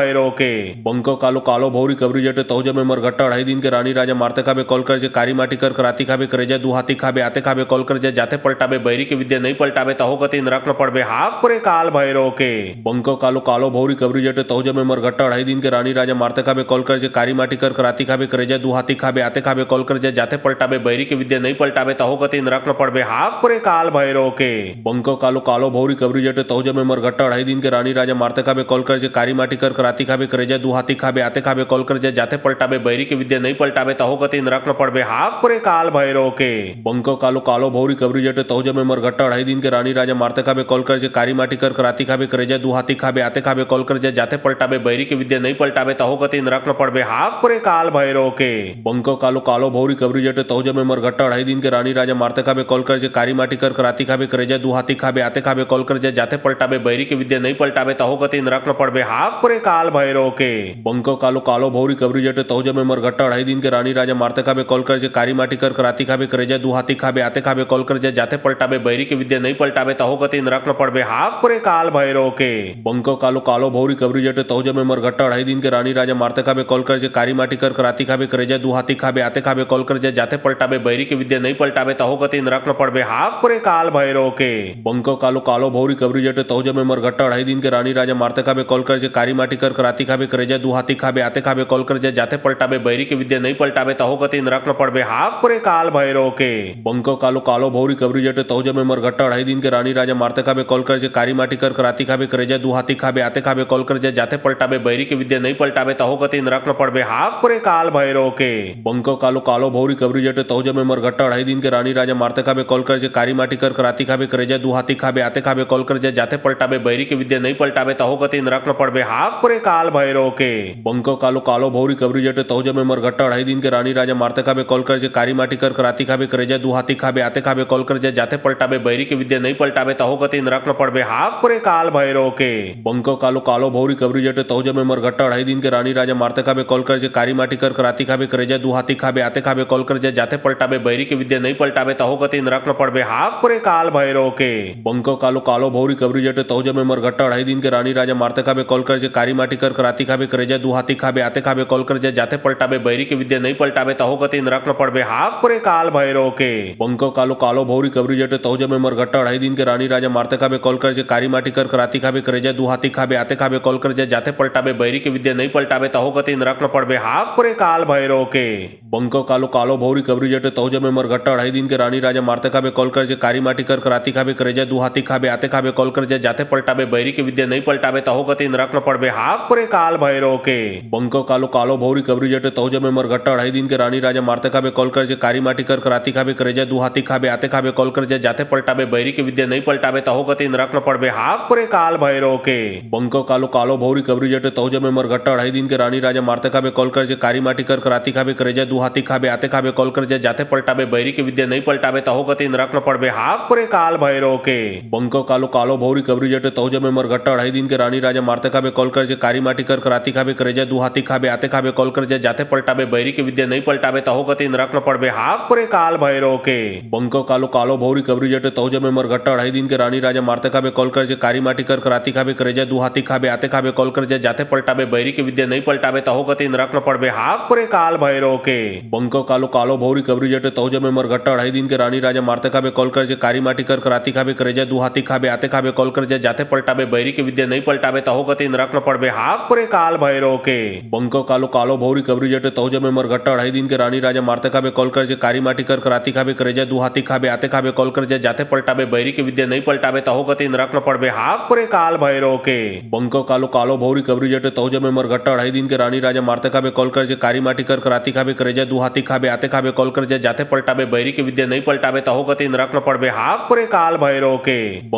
के बंको कालो कालो भौरी कबरी जटे तहो जमे मरघट्टा अढ़ाई दिन के रानी राजा मारते खाबे कॉल कर जे कारी माटी कर कराती खाबे करे जा दू हाथी खाबे आते खाबे कॉल कर जा जाते पलटाबे बैरी के विद्या नहीं पलटाबे तहो गति नरक न पड़बे हाक परे काल भैरव के बंको कालो कालो भौरी कबरी जटे तहो जमे मरघट्टा अढ़ाई दिन के रानी राजा मारते खाबे कॉल कर जे कारी माटी कर कराती खाबे करे जा दू हाथी खाबे आते खाबे कॉल कर जा जाते पलटाबे बैरी के विद्या नहीं पलटाबे तहो गति नरक न पड़बे हाक परे काल भैरव के बंको कालो कालो भौरी कबरी जटे तहो जमे मरघट्टा अढ़ाई दिन के रानी राजा मारते खाबे कॉल कर जे कारी माटी कर कराती खाबे करे जा दू हाथी खाबे आते खाबे कॉल कर जा जाते पलटाबे बैरी के विद्या नहीं पलटाबे तहो गति नरक न पड़बे हाक परे काल भैरव के बंको कालो कालो भौरी कबरी जटे तहो जमे मरघट्टा अढ़ाई दिन के रानी राजा मारते खाबे कॉल कर जे कारी माटी कर कराती खाबे करे जा दू हाथी खाबे आते खाबे कॉल कर जा जाते पलटाबे बैरी के विद्या नहीं पलटाबे तहो गति नरक न पड़बे हाक परे काल भैरव के बंको कालो कालो भौरी कबरी जटे तहो जमे मरघट्टा अढ़ाई दिन के रानी राजा मारते खाबे कॉल कर जे कारी माटी कर कराती खाबे करे जा दू हाथी खाबे आते खाबे कॉल कर जा जाते पलटाबे बैरी के विद्या नहीं पलटाबे तहो गति नरक न पड़बे हाक परे काल भैरव के बंको कालो कालो भौरी कबरी जटे तहो जमे मरघट्टा अढ़ाई दिन के रानी राजा मारते खाबे कॉल कर जे कारी माटी कर कराती खाबे करे जा दू हाथी खाबे आते खाबे कॉल कर जा जाते पलटाबे बैरी के विद्या नहीं पलटाबे तहो गति नरक न पड़बे हाक परे काल भैरव के बंको कालो कालो भौरी कबरी जटे तहो जमे मरघट्टा अढ़ाई दिन के रानी रानी राजा मारते खाबे कॉल कर जे कारी माटी कर कराती खाबे करे जा दू हाथी खाबे आते खाबे कॉल कर जे जाते पलटाबे बैरी के विद्या नहीं पलटाबे तहो गति नरक न पड़बे हाक परे काल भैरव के बंको कालो कालो भौरी कबरी जटे तहो जमे मरघट्टा 2.5 दिन के रानी राजा मारते खाबे कॉल कर जे कारी माटी कर कराती खाबे करे जा दू हाथी खाबे आते खाबे कॉल कर जे जाते पलटाबे बैरी के विद्या नहीं पलटाबे तहो गति नरक न पड़बे हाक परे काल भैरव के बंको कालो कालो भौरी कबरी जटे तहो जमे मरघट्टा 2.5 दिन के रानी राजा मारते खाबे कॉल कर जे कारी माटी कर कराती खाबे करे जा दू हाथी खाबे आते खाबे कॉल कर जे जाते पलटाबे बैरी के विद्या नहीं पलटाबे तहो गति नरक न पड़बे हाक परे काल भैरव के बंको कालो कालो भौरी कबरी जटे तहो जमे मरघट्टा 2.5 दिन के रानी राजा मारते खाबे कॉल कर जे कारी माटी कर कराती खाबे करे जा दू हाथी खाबे आते खाबे कॉल कर जे जाते पलटाबे बैरी के विद्या नहीं पलटाबे तहो गति नरक न पड़बे हाक परे काल भैरव के बंको कालो कालो भौरी कबरी जटे तहो जमे मरघट्टा 2.5 दिन के रानी राजा मारते खाबे कॉल कर जे कारी माटी कर कराती खाबे करे जा दू हाथी खाबे आते खाबे कॉल कर जे जाते पलटाबे बैरी के विद्या नहीं पलटाबे तहो गति नरक न पड़बे हाक परे काल भैरव के बंको कालो कालो भौरी कबरी जटे तहो जमे मरघट्टा 2.5 दिन के रानी राजा मारते खाबे कॉल कर जे कारी माटी कर कराती खाबे करे जा दू हाथी खाबे आते खाबे कॉल कर जे जाते पलटाबे बैरी के विद्या नहीं पलटाबे तहो गति नरक न पड़बे हाक परे काल भैरव के बंको कालो कालो भौरी कबरी जटे तहो जमे मरघट्टा 2.5 दिन के रानी राजा मारते खाबे कॉल कर जे कारी माटी कर कराती खाबे करे जा दू हाथी खाबे आते खाबे कॉल कर जे जाते पलटाबे बैरी के विद्या नहीं पलटाबे तहो गति नरक न पड़बे हाक परे काल भैरव के बंको कालो कालो भौरी कबरी जटे तहो जमे मरघट्टा 2.5 दिन के रानी राजा मारते खाबे कॉल कर जे कारी माटी कर कराती खाबे करे जा दू हाथी खाबे आते खाबे कॉल कर जे जाते पलटाबे बैरी के विद्या नहीं पलटाबे तहो गति नरक न पड़बे हाक परे काल भैरव के बंको कालो कालो भौरी कबरी जटे तहो जमे मरघट्टा 2.5 दिन के रानी राजा मारते खाबे कॉल कर जे कारी माटी कर कराती खाबे करे जा दू हाथी खाबे आते खाबे कॉल कर जे जाते पलटाबे बैरी के विद्या नहीं पलटाबे तहो गति नरक न पड़बे हाक परे काल भैरव के बंको कालो कालो भौरी कबरी जटे तहो जमे मरघट्टा 2.5 दिन के रानी राजा मारते खाबे कॉल कर जे कारी माटी कर कराती खाबे करे जा दू हाथी खाबे आते खाबे कॉल कर जे जाते पलटाबे बैरी के विद्या नहीं पलटाबे तहो गति नरक न पड़बे हाक परे काल भैरव के बंको कालो कालो भौरी कबरी जटे तहो जमे मरघट्टा 2.5 दिन के रानी राजा मारते खाबे कॉल कर जे कारी माटी कर कराती खाबे करे जा दू हाथी खाबे आते खाबे कॉल कर जे जाते पलटाबे बैरी के विद्या नहीं पलटाबे तहो गति नरक न पड़बे हाक परे काल भैरव के बंको कालो कालो भौरी कबरी जटे तहो जमे मरघट्टा 2.5 दिन के रानी राजा मारते खाबे कॉल कर जे कारी माटी कर कराती खाबे करे जा दू हाथी खाबे आते खाबे कॉल कर जे जाते पलटाबे बैरी के विद्या नहीं पलटाबे तहो गति नरक न पड़बे हाक परे काल भैरव के बंको कालो कालो भौरी कबरी जटे तहो जमे मरघट्टा 2.5 दिन के रानी राजा मारते खाबे कॉल कर जे कारी माटी कर कराती खाबे करे जा दू हाथी खाबे आते खाबे कॉल कर जे जाते पलटाबे बैरी के विद्या नहीं पलटाबे तहो गति नरक न पड़बे हाक परे काल भैरव के बंको कालो कालो भौरी कबरी जटे तहो जमे मरघट्टा 2.5 दिन के रानी राजा मारते खाबे कॉल कर जे कारी माटी कर कराती खाबे करे जा दू हाथी खाबे आते खाबे कॉल कर जे जाते पलटाबे बैरी के विद्या नहीं पलटाबे तहो गति नरक न पड़बे हाक परे काल भैरव के बंको कालो कालो भौरी कबरी जटे तहो जमे मरघट्टा 2.5 दिन के रानी राजा मारते खाबे कॉल कर जे कारी माटी कर कराती खाबे करे जा दू हाथी खाबे आते खाबे कॉल कर जे जाते पलटाबे बैरी के विद्या नहीं पलटाबे तहो गति नरक न पड़बे हाक परे काल भैरव के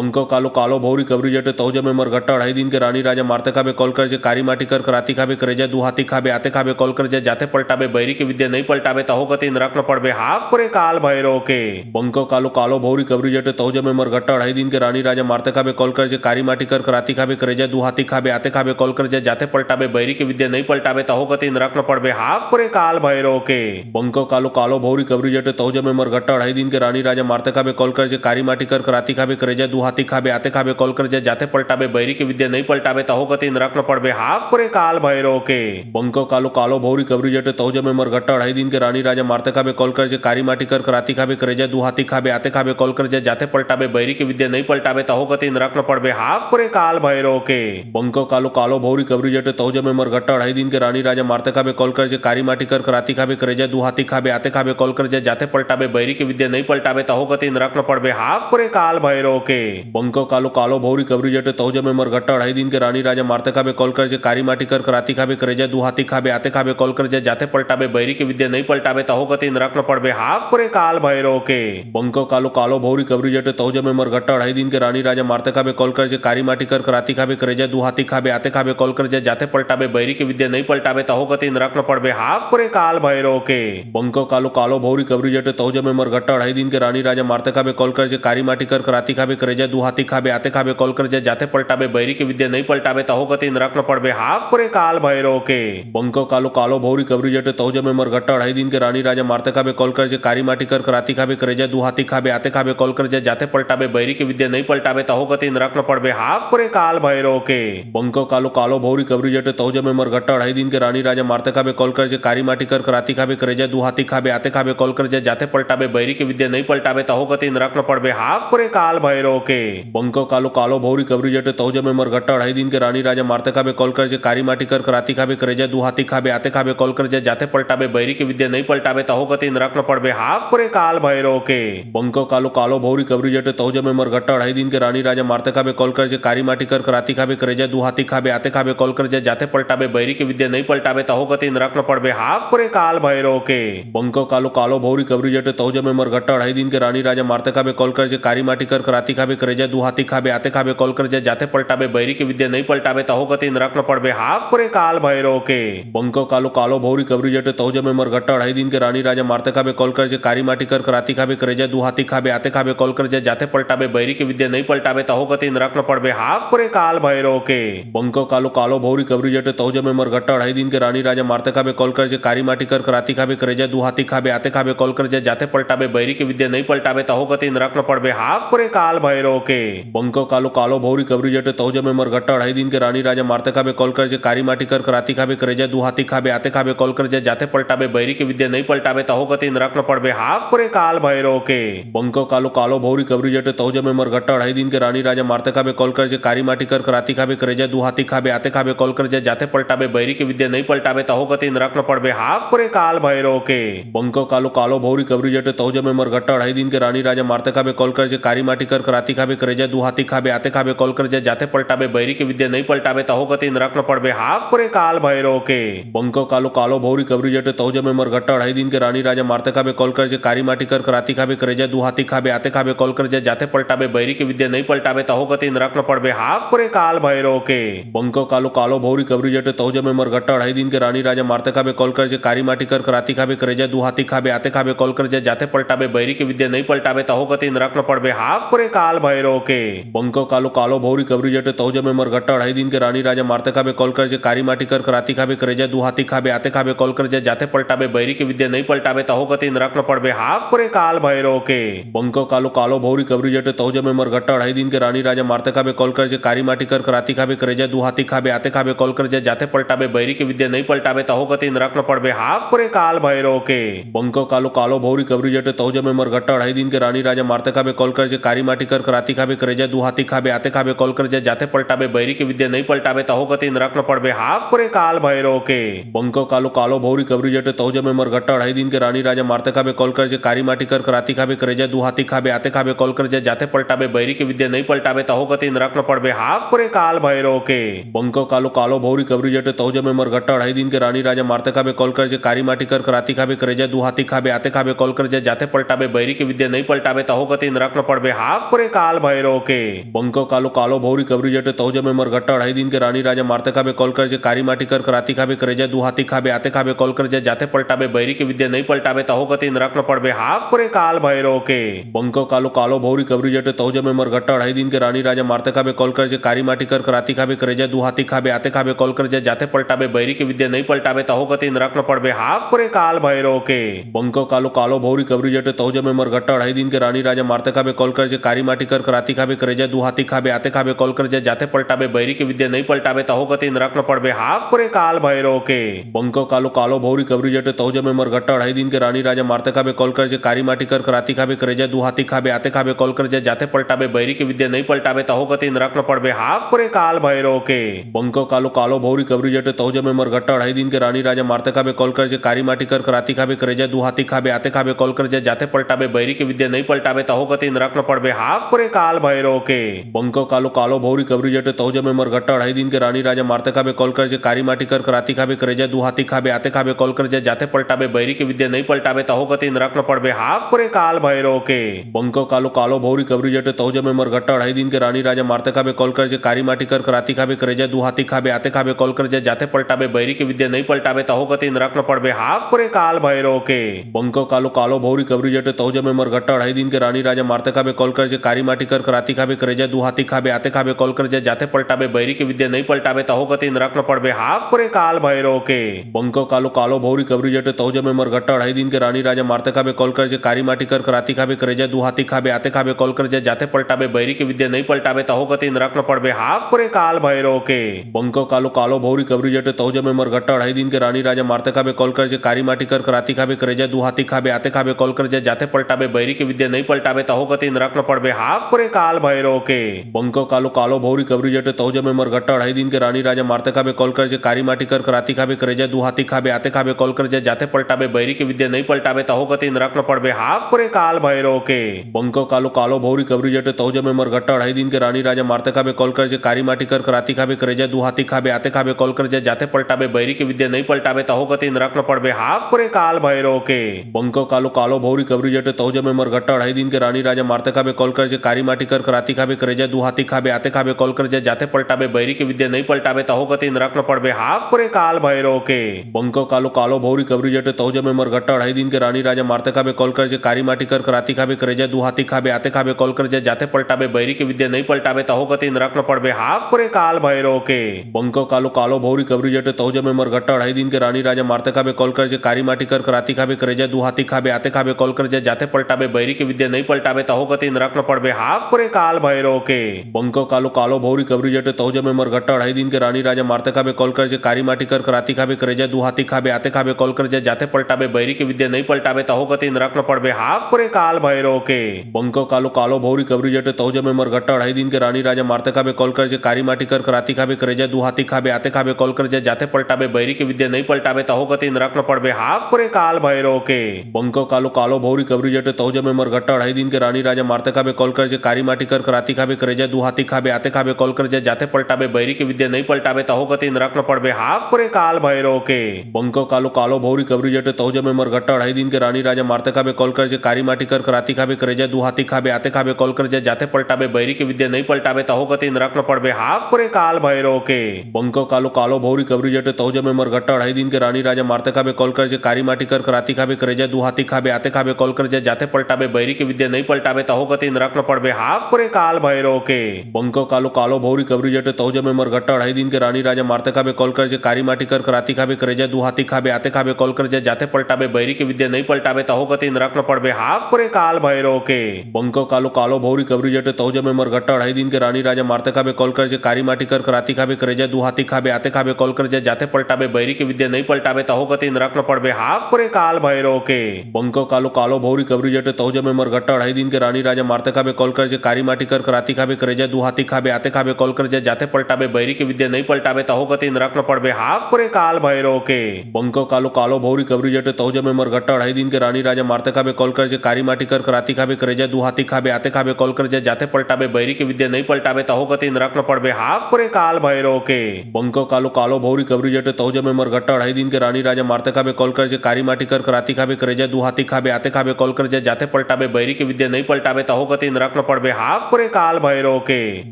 बंको कालो कालो भौरी कबरी जटे तहो जमे मरघट्टा 2.5 दिन के रानी राजा मारते खाबे कॉल कर जे कारी माटी कर कराती खाबे करे जा दू हाथी खाबे आते खाबे कॉल कर जे जाते पलटाबे बैरी के विद्या नहीं पलटाबे तहो गति नरक न पड़बे हाक परे काल भैरव के बंको कालो कालो भौरी कबरी जटे तहो जमे मरघट्टा 2.5 दिन के रानी राजा मारते खाबे कॉल कर जे कारी माटी कर कराती खाबे करे जा दू हाथी खाबे आते खाबे कॉल कर जे जाते पलटाबे बैरी के विद्या नहीं पलटाबे तहो गति नरक न पड़बे हाक परे काल भैरव के बंको कालो कालो भौरी कबरी जटे तहो जमे मरघट्टा 2.5 दिन के रानी राजा मारते खाबे कॉल कर जे कारी माटी कर कराती खाबे करे जा दू हाथी खाबे आते खाबे कॉल कर जे जाते पलटाबे बैरी के विद्या नहीं पलटाबे तहो गति नरक न पड़बे हाक परे काल भैरव के बंको कालो कालो भौरी कबरी जटे तहो जमे मरघट्टा 2.5 दिन के रानी राजा मारते खाबे कॉल कर जे कारी माटी कर कराती खाबे करे जा दू हाथी खाबे आते खाबे कॉल कर जे जाते पलटाबे बैरी के विद्या नहीं पलटाबे तहो गति नरक न पड़बे हाक परे काल भैरव के बंको कालो कालो भौरी कबरी जटे तहो जमे मरघट्टा 2.5 दिन के रानी राजा मारते खाबे कॉल कर जे कारी माटी कर कराती खाबे करे जा दू हाथी खाबे आते खाबे कॉल कर जे जाते पलटाबे बैरी के विद्या नहीं पलटाबे तहो गति नरक न पड़बे हाक परे काल भैरव के बंको कालो कालो भौरी कबरी जटे तहो जमे मरघट्टा 2.5 दिन के रानी राजा मारते खाबे कॉल कर जे कारी माटी कर कराती खाबे करे जा दू हाथी खाबे आते खाबे कॉल कर जे जाते पलटाबे बैरी के विद्या नहीं पलटाबे तहो गति नरक न पड़बे हाक परे काल भैरव के बंको कालो कालो भौरी कबरी जटे तहो जमे मरघट्टा 2.5 दिन के रानी राजा मारते खाबे कॉल कर जे कारी माटी कर कराती खाबे करे जा दू हाथी खाबे आते खाबे कॉल कर जे जाते पलटाबे बैरी के विद्या नहीं पलटाबे तहो गति नरक न पड़बे हाक परे काल भैरव के बंको कालो कालो भौरी कबरी जटे तहो जमे मरघट्टा 2.5 दिन के रानी राजा मारते खाबे कॉल कर जे कारी माटी कर कराती खाबे करे जा दू हाथी खाबे आते खाबे कॉल कर जे जाते पलटाबे बैरी के विद्या नहीं पलटाबे तहो गति नरक न पड़बे हाक परे काल भैरव के बंको कालो कालो भौरी कबरी जटे तहो जमे मरघट्टा 2.5 दिन के रानी राजा मारते खाबे कॉल कर जे कारी माटी कर कराती खाबे करे जा दू हाथी खाबे आते खाबे कॉल कर जे जाते पलटाबे बैरी के विद्या नहीं पलटाबे तहो गति नरक न पड़बे हाक परे काल भैरव के बंको कालो कालो भौरी कबरी जटे तहो जमे मरघट्टा 2.5 दिन के रानी राजा मारते खाबे कॉल कर जे कारी माटी कर कराती खाबे करे जा दू हाथी खाबे आते खाबे कॉल कर जे जाते पलटाबे बैरी के विद्या नहीं पलटाबे तहो गति नरक न पड़बे हाक परे काल भैरव के बंको कालो कालो भौरी कबरी जटे तहो तहुजा में मरघट्टा अढ़ाई दिन के रानी राजा मारते खाबे कॉल कर जे कारी माटी कर कराती खाबे करे जाए दू हाथी खाबे आते खाबे कॉल कर जे जाते पलटाबे बैरी के विद्या नहीं पलटाबे तहो गति नरक न पड़बे हाक परे काल भैरव के बंको कालो कालो भौरी कबरी जटे तहुजा में मरघट्टा अढ़ाई दिन के रानी राजा मारते खाबे कॉल कर जे कारी माटी कर कराती खाबे करे जाए दू हाथी खाबे आते खाबे कॉल कर जे जाते पलटाबे बैरी के विद्या नहीं पलटाबे तहो गति नरक न पड़बे हाक परे काल भैरव के बंको कालो कालो भौरी कबरी जटे तहुजा में मरघट्टा अढ़ाई दिन के रानी राजा मारते खाबे कॉल कर जे कारी माटी कर कराती खाबे करे जाए दू हाथी खाबे आते खाबे कॉल कर जे जाते पलटाबे बैरी के विद्या नहीं पलटाबे तहो गति नरक न पड़बे हाक परे काल भैरव के बंको कालो कालो भौरी कबरी जटे तहुजा में मरघट्टा अढ़ाई दिन के रानी राजा मारते खाबे कॉल कर जे कारी माटी कर कराती खाबे करे जाए दू हाथी खाबे आते खाबे कॉल कर जे जाते पलटाबे बैरी के विद्या नहीं पलटाबे तहो गति नरक न पड़बे हाक परे काल भैरव के बंको कालो कालो भौरी कबरी जटे तहुजा में मरघट्टा अढ़ाई दिन के रानी राजा मारते खाबे कॉल कर जे कारी माटी कर कराती खाबे करे जाए दू हाथी खाबे आते खाबे कॉल कर जे जाते पलटाबे बैरी के विद्या नहीं पलटाबे तहो गति नरक न पड़बे हाक परे काल भैरव के बंको कालो कालो भौरी कबरी जटे तहुजा में मरघट्टा अढ़ाई दिन के रानी राजा मारते खाबे कॉल कर जे कारी माटी कर कराती खाबे करे जाए दू हाथी खाबे आते खाबे कॉल कर जे जाते पलटाबे बैरी के विद्या नहीं पलटाबे तहो गति नरक न पड़बे हाक परे काल भैरव के बंको कालो कालो भौरी कबरी जटे तहुजा में मरघट्टा अढ़ाई दिन के रानी राजा मारते खाबे कॉल कर जे कारी माटी कर कराती खाबे करे जाए दू हाथी खाबे आते खाबे कॉल कर जे जाते पलटाबे बैरी के विद्या नहीं पलटाबे तहो गति नरक न पड़बे हाक परे काल भैरव के बंको कालो कालो भौरी कबरी जटे तहुजा में मरघट्टा अढ़ाई दिन के रानी राजा मारते खाबे कॉल कर जे कारी माटी कर कराती खाबे करे जाए दू हाथी खाबे आते खाबे कॉल कर जे जाते पलटाबे बैरी के विद्या नहीं पलटाबे तहो गति नरक न पड़बे हाक परे काल भैरव के बंको कालो कालो भौरी कबरी जटे तहुजा में मरघट्टा अढ़ाई दिन के रानी राजा मारते खाबे कॉल कर जे कारी माटी कर कराती खाबे करे जाए दू हाथी खाबे आते खाबे कॉल कर जे जाते पलटाबे बैरी के विद्या नहीं पलटाबे तहो गति नरक न पड़बे हाक परे काल भैरव के बंको कालो कालो भौरी कबरी जटे तहुजा में मरघट्टा अढ़ाई दिन के रानी राजा मारते खाबे कॉल कर जे कारी माटी कर कराती खाबे करे जाए दू हाथी खाबे आते खाबे कॉल कर जे जाते पलटाबे बैरी के विद्या नहीं पलटाबे तहो गति नरक न पड़बे हाक परे काल भैरव के बंको कालो कालो भौरी कबरी जटे तहुजा में मरघट्टा अढ़ाई दिन के रानी राजा मारते खाबे कॉल कर जे कारी माटी कर कराती खाबे करे जाए दू हाथी खाबे आते खाबे कॉल कर जे जाते पलटाबे बैरी के विद्या नहीं पलटाबे तहो गति नरक न पड़बे हाक परे काल भैरव के बंको कालो कालो भौरी कबरी जटे तहुजा में मरघट्टा अढ़ाई दिन के रानी राजा मारते खाबे कॉल कर जे कारी माटी कर कराती खाबे करे जाए दू हाथी खाबे आते खाबे कॉल कर जे जाते पलटाबे बैरी के विद्या नहीं पलटाबे तहो गति नरक न पड़बे हाक परे काल भैरव के बंको कालो कालो भौरी कबरी जटे तहुजा में मरघट्टा अढ़ाई दिन के रानी राजा मारते खाबे कॉल कर जे कारी माटी कर कराती खाबे करे जाए दू हाथी खाबे आते खाबे कॉल कर जे जाते पलटाबे बैरी के विद्या नहीं पलटाबे तहो गति नरक न पड़बे हाक परे काल भैरव के बंको कालो कालो भौरी कबरी जटे तहुजा में मरघट्टा अढ़ाई दिन के रानी राजा मारते खाबे कॉल कर जे कारी माटी कर कराती खाबे करे जाए दू हाथी खाबे आते खाबे कॉल कर जे जाते पलटाबे बैरी के विद्या नहीं पलटाबे तहो गति नरक न पड़बे हाक परे काल भैरव के बंको कालो कालो भौरी कबरी जटे तहुजा में मरघट्टा अढ़ाई दिन के रानी राजा मारते खाबे कॉल कर जे कारी माटी कर कराती खाबे करे जाए दू हाथी खाबे आते खाबे कॉल कर जे जाते पलटाबे बैरी के विद्या नहीं पलटाबे तहो गति नरक न पड़बे हाक परे काल भैरव के बंको कालो कालो भौरी कबरी जटे तहुजा में मरघट्टा अढ़ाई दिन के रानी राजा मारते खाबे कॉल कर जे कारी माटी कर कराती खाबे करे जाए दू हाथी खाबे आते खाबे कॉल कर जे जाते पलटाबे बैरी के विद्या नहीं पलटाबे तहो गति नरक न पड़बे हाक परे काल भैरव के बंको कालो कालो भौरी कबरी जटे तहुजा में मरघट्टा अढ़ाई दिन के रानी राजा मारते खाबे कॉल कर जे कारी माटी कर कराती खाबे करे जाए दू हाथी खाबे आते खाबे कॉल कर जे जाते पलटाबे बैरी के विद्या नहीं पलटाबे तहो गति नरक न पड़बे हाक परे काल भैरव के बंको कालो कालो भौरी कबरी जटे तहुजा में मरघट्टा अढ़ाई दिन के रानी राजा मारते खाबे कॉल कर जे कारी माटी कर कराती खाबे करे जाए दू हाथी खाबे आते खाबे कॉल कर जे जाते पलटाबे बैरी के विद्या नहीं पलटाबे तहो गति नरक न पड़बे हाक परे काल भैरव के बंको कालो कालो भौरी कबरी जटे तहुजा में मरघट्टा अढ़ाई दिन के रानी राजा मारते खाबे कॉल कर जे कारी माटी कर कराती खाबे करे जाए दू हाथी खाबे आते खाबे कॉल कर जे जाते पलटाबे बैरी के विद्या नहीं पलटाबे तहो गति नरक न पड़बे हाक परे काल भैरव के बंको कालो कालो भौरी कबरी जटे तहुजा में मरघट्टा अढ़ाई दिन के रानी राजा मारते खाबे कॉल कर जे कारी माटी कर कराती खाबे करे जाए दू हाथी खाबे आते खाबे कॉल कर जे जाते पलटाबे बैरी के विद्या नहीं पलटाबे तहो गति नरक न पड़बे हाक परे काल भैरव के बंको कालो कालो भौरी कबरी जटे तहुजा में मरघट्टा अढ़ाई दिन के रानी राजा मारते खाबे कॉल कर जे कारी माटी कर कराती खाबे करे जाए दू हाथी खाबे आते खाबे कॉल कर जे जाते पलटाबे बैरी के विद्या नहीं पलटाबे तहो गति नरक न पड़बे हाक परे काल भैरव के बंको कालो कालो भौरी कबरी जटे तहुजा में मरघट्टा अढ़ाई दिन के रानी राजा मारते खाबे कॉल कर जे कारी माटी कर कराती खाबे करे जाए दू हाथी खाबे आते खाबे कॉल कर जे जाते पलटाबे बैरी के विद्या नहीं पलटाबे तहो गति नरक न पड़बे हाक परे काल भैरव के बंको कालो कालो भौरी कबरी जटे तहुजा में मरघट्टा अढ़ाई दिन के रानी राजा मारते खाबे कॉल कर जे कारी माटी कर कराती खाबे करे जाए दू हाथी खाबे आते खाबे कॉल कर जे जाते पलटाबे बैरी के विद्या नहीं पलटाबे तहो गति नरक न पड़बे हाक परे काल भैरव के बंको कालो कालो भौरी कबरी जटे तहुजा में मरघट्टा अढ़ाई दिन के रानी राजा मारते खाबे कॉल कर जे कारी माटी कर कराती खाबे करे जाए दू हाथी खाबे आते खाबे कॉल कर जे जाते पलटाबे बैरी के विद्या नहीं पलटाबे तहो गति नरक न पड़बे हाक परे काल भैरव के बंको कालो कालो भौरी कबरी जटे तहुजा में मरघट्टा अढ़ाई दिन के रानी राजा मारते खाबे कॉल कर जे कारी माटी कर कराती खाबे करे जाए दू हाथी खाबे आते खाबे कॉल कर जे जाते पलटाबे बैरी के विद्या नहीं पलटाबे तहो गति नरक न पड़बे हाक परे काल भैरव के बंको कालो कालो भौरी कबरी जटे तौ जमे मरघट्टा अढ़ाई दिन के रानी राजा मारते खाबे कॉल कर जे कारी माटी कर कराती खाबे करे जाए दू हाथी खाबे आते खाबे कॉल कर जे जाते पलटाबे बैरी के विद्या नहीं पलटाबे तहो गति नरक न पड़बे हाक परे काल भैरव के बंको कालो कालो भौरी कबरी जटे तौ जमे मरघट्टा अढ़ाई दिन के रानी राजा मारते खाबे कॉल कर जे कारी माटी कर कराती खाबे करे जाए दू हाथी खाबे आते खाबे कॉल कर जे जाते पलटाबे बैरी के विद्या नहीं पलटाबे तहो गति नरक न पड़बे हाक परे काल भैरव के बंको कालो कालो भौरी कबरी जटे तौ जमे मरघट्टा अढ़ाई दिन के रानी राजा मारते खाबे कॉल कर जे कारी माटी कर कराती खाबे करे जाए दू हाथी खाबे आते खाबे कॉल कर जे जाते पलटाबे बैरी के विद्या नहीं पलटाबे तहो गति नरक न पड़बे हाक परे काल भैरव के बंको कालो कालो भौरी कबरी जटे तौ जमे मरघट्टा अढ़ाई दिन के रानी राजा मारते खाबे कॉल कर जे कारी माटी कर कराती खाबे करे जाए दू हाथी खाबे आते खाबे कॉल कर जे जाते पलटाबे बैरी के विद्या नहीं पलटाबे तहो गति नरक न पड़बे हाक परे काल भैरव के बंको कालो कालो भौरी कबरी जटे तौ जमे मरघट्टा अढ़ाई दिन के रानी राजा मारते खाबे कॉल कर जे कारी माटी कर कराती खाबे करे जाए दू हाथी खाबे आते खाबे कॉल कर जे जाते पलटाबे बैरी के विद्या नहीं पलटाबे तहो गति नरक न पड़बे हाक परे काल भैरव के बंको कालो कालो भौरी कबरी जटे तौ जमे मरघट्टा अढ़ाई दिन के रानी राजा मारते खाबे कॉल कर जे कारी माटी कर कराती खाबे करे जाए दू हाथी खाबे आते खाबे कॉल कर जे जाते पलटाबे बैरी के विद्या नहीं पलटाबे तहो गति नरक न पड़बे हाक परे काल भैरव के बंको कालो कालो भौरी कबरी जटे तौ जमे मरघट्टा अढ़ाई दिन के रानी राजा मारते खाबे कॉल कर जे कारी माटी कर कराती खाबे करे जाए दू हाथी खाबे आते खाबे कॉल कर जे जाते पलटाबे बैरी के विद्या नहीं पलटाबे तहो गति नरक न पड़बे हाक परे काल भैरव के बंको कालो कालो भौरी कबरी जटे तौ जमे मरघट्टा अढ़ाई दिन के रानी राजा मारते खाबे कॉल कर जे कारी माटी कर कराती खाबे करे जाए दू हाथी खाबे आते खाबे कॉल कर जे जाते पलटाबे बैरी के विद्या नहीं पलटाबे तहो गति नरक न पड़बे हाक परे काल भैरव के बंको कालो कालो भौरी कबरी जटे तौ जमे मरघट्टा अढ़ाई दिन के रानी राजा मारते खाबे कॉल कर जे कारी माटी कर कराती खाबे करे जाए दू हाथी खाबे आते खाबे कॉल कर जे जाते पलटाबे बैरी के विद्या नहीं पलटाबे तहो गति नरक न पड़बे हाक परे काल भैरव के बंको कालो कालो भौरी कबरी जटे तौ जमे मरघट्टा अढ़ाई दिन के रानी राजा मारते खाबे कॉल कर जे कारी माटी कर कराती खाबे करे जाए दू हाथी खाबे आते खाबे कॉल कर जे जाते पलटाबे बैरी के विद्या नहीं पलटाबे तहो गति नरक न पड़बे हाक परे काल भैरव के बंको कालो कालो भौरी कबरी जटे तौ जमे मरघट्टा अढ़ाई दिन के रानी राजा मारते खाबे कॉल कर जे कारी माटी कर कराती खाबे करे जाए दू हाथी खाबे आते खाबे कॉल कर जे जाते पलटाबे बैरी के विद्या नहीं पलटाबे तहो गति नरक न पड़बे हाक परे काल भैरव के बंको कालो कालो भौरी कबरी जटे तौ जमे मरघट्टा अढ़ाई दिन के रानी राजा मारते खाबे कॉल कर जे कारी माटी कर कराती खाबे करे जाए दू हाथी खाबे आते खाबे कॉल कर जे जाते पलटाबे बैरी के विद्या नहीं पलटाबे तहो गति नरक न पड़बे हाक परे काल भैरव के बंको कालो कालो भौरी कबरी जटे तौ जमे मरघट्टा अढ़ाई दिन के रानी राजा मारते खाबे कॉल कर जे कारी माटी कर कराती खाबे करे जाए दू हाथी खाबे आते खाबे कॉल कर जे जाते पलटाबे बैरी के विद्या नहीं पलटाबे तहो गति नरक न पड़बे हाक परे काल भैरव के बंको कालो कालो भौरी कबरी जटे तौ जमे मरघट्टा अढ़ाई दिन के रानी राजा मारते खाबे कॉल कर जे कारी माटी कर कराती खाबे करे जाए दू हाथी खाबे आते खाबे कॉल कर जे जाते पलटाबे बैरी के विद्या नहीं पलटाबे तहो गति नरक न पड़बे हाक परे काल भैरव के बंको कालो कालो भौरी कबरी जटे तौ जमे मरघट्टा अढ़ाई दिन के रानी राजा मारते खाबे कॉल कर जे कारी माटी कर कराती खाबे करे जाए दू हाथी खाबे आते खाबे कॉल कर जे जाते पलटाबे बैरी के विद्या नहीं पलटाबे तहो गति नरक न पड़बे हाक परे काल भैरव के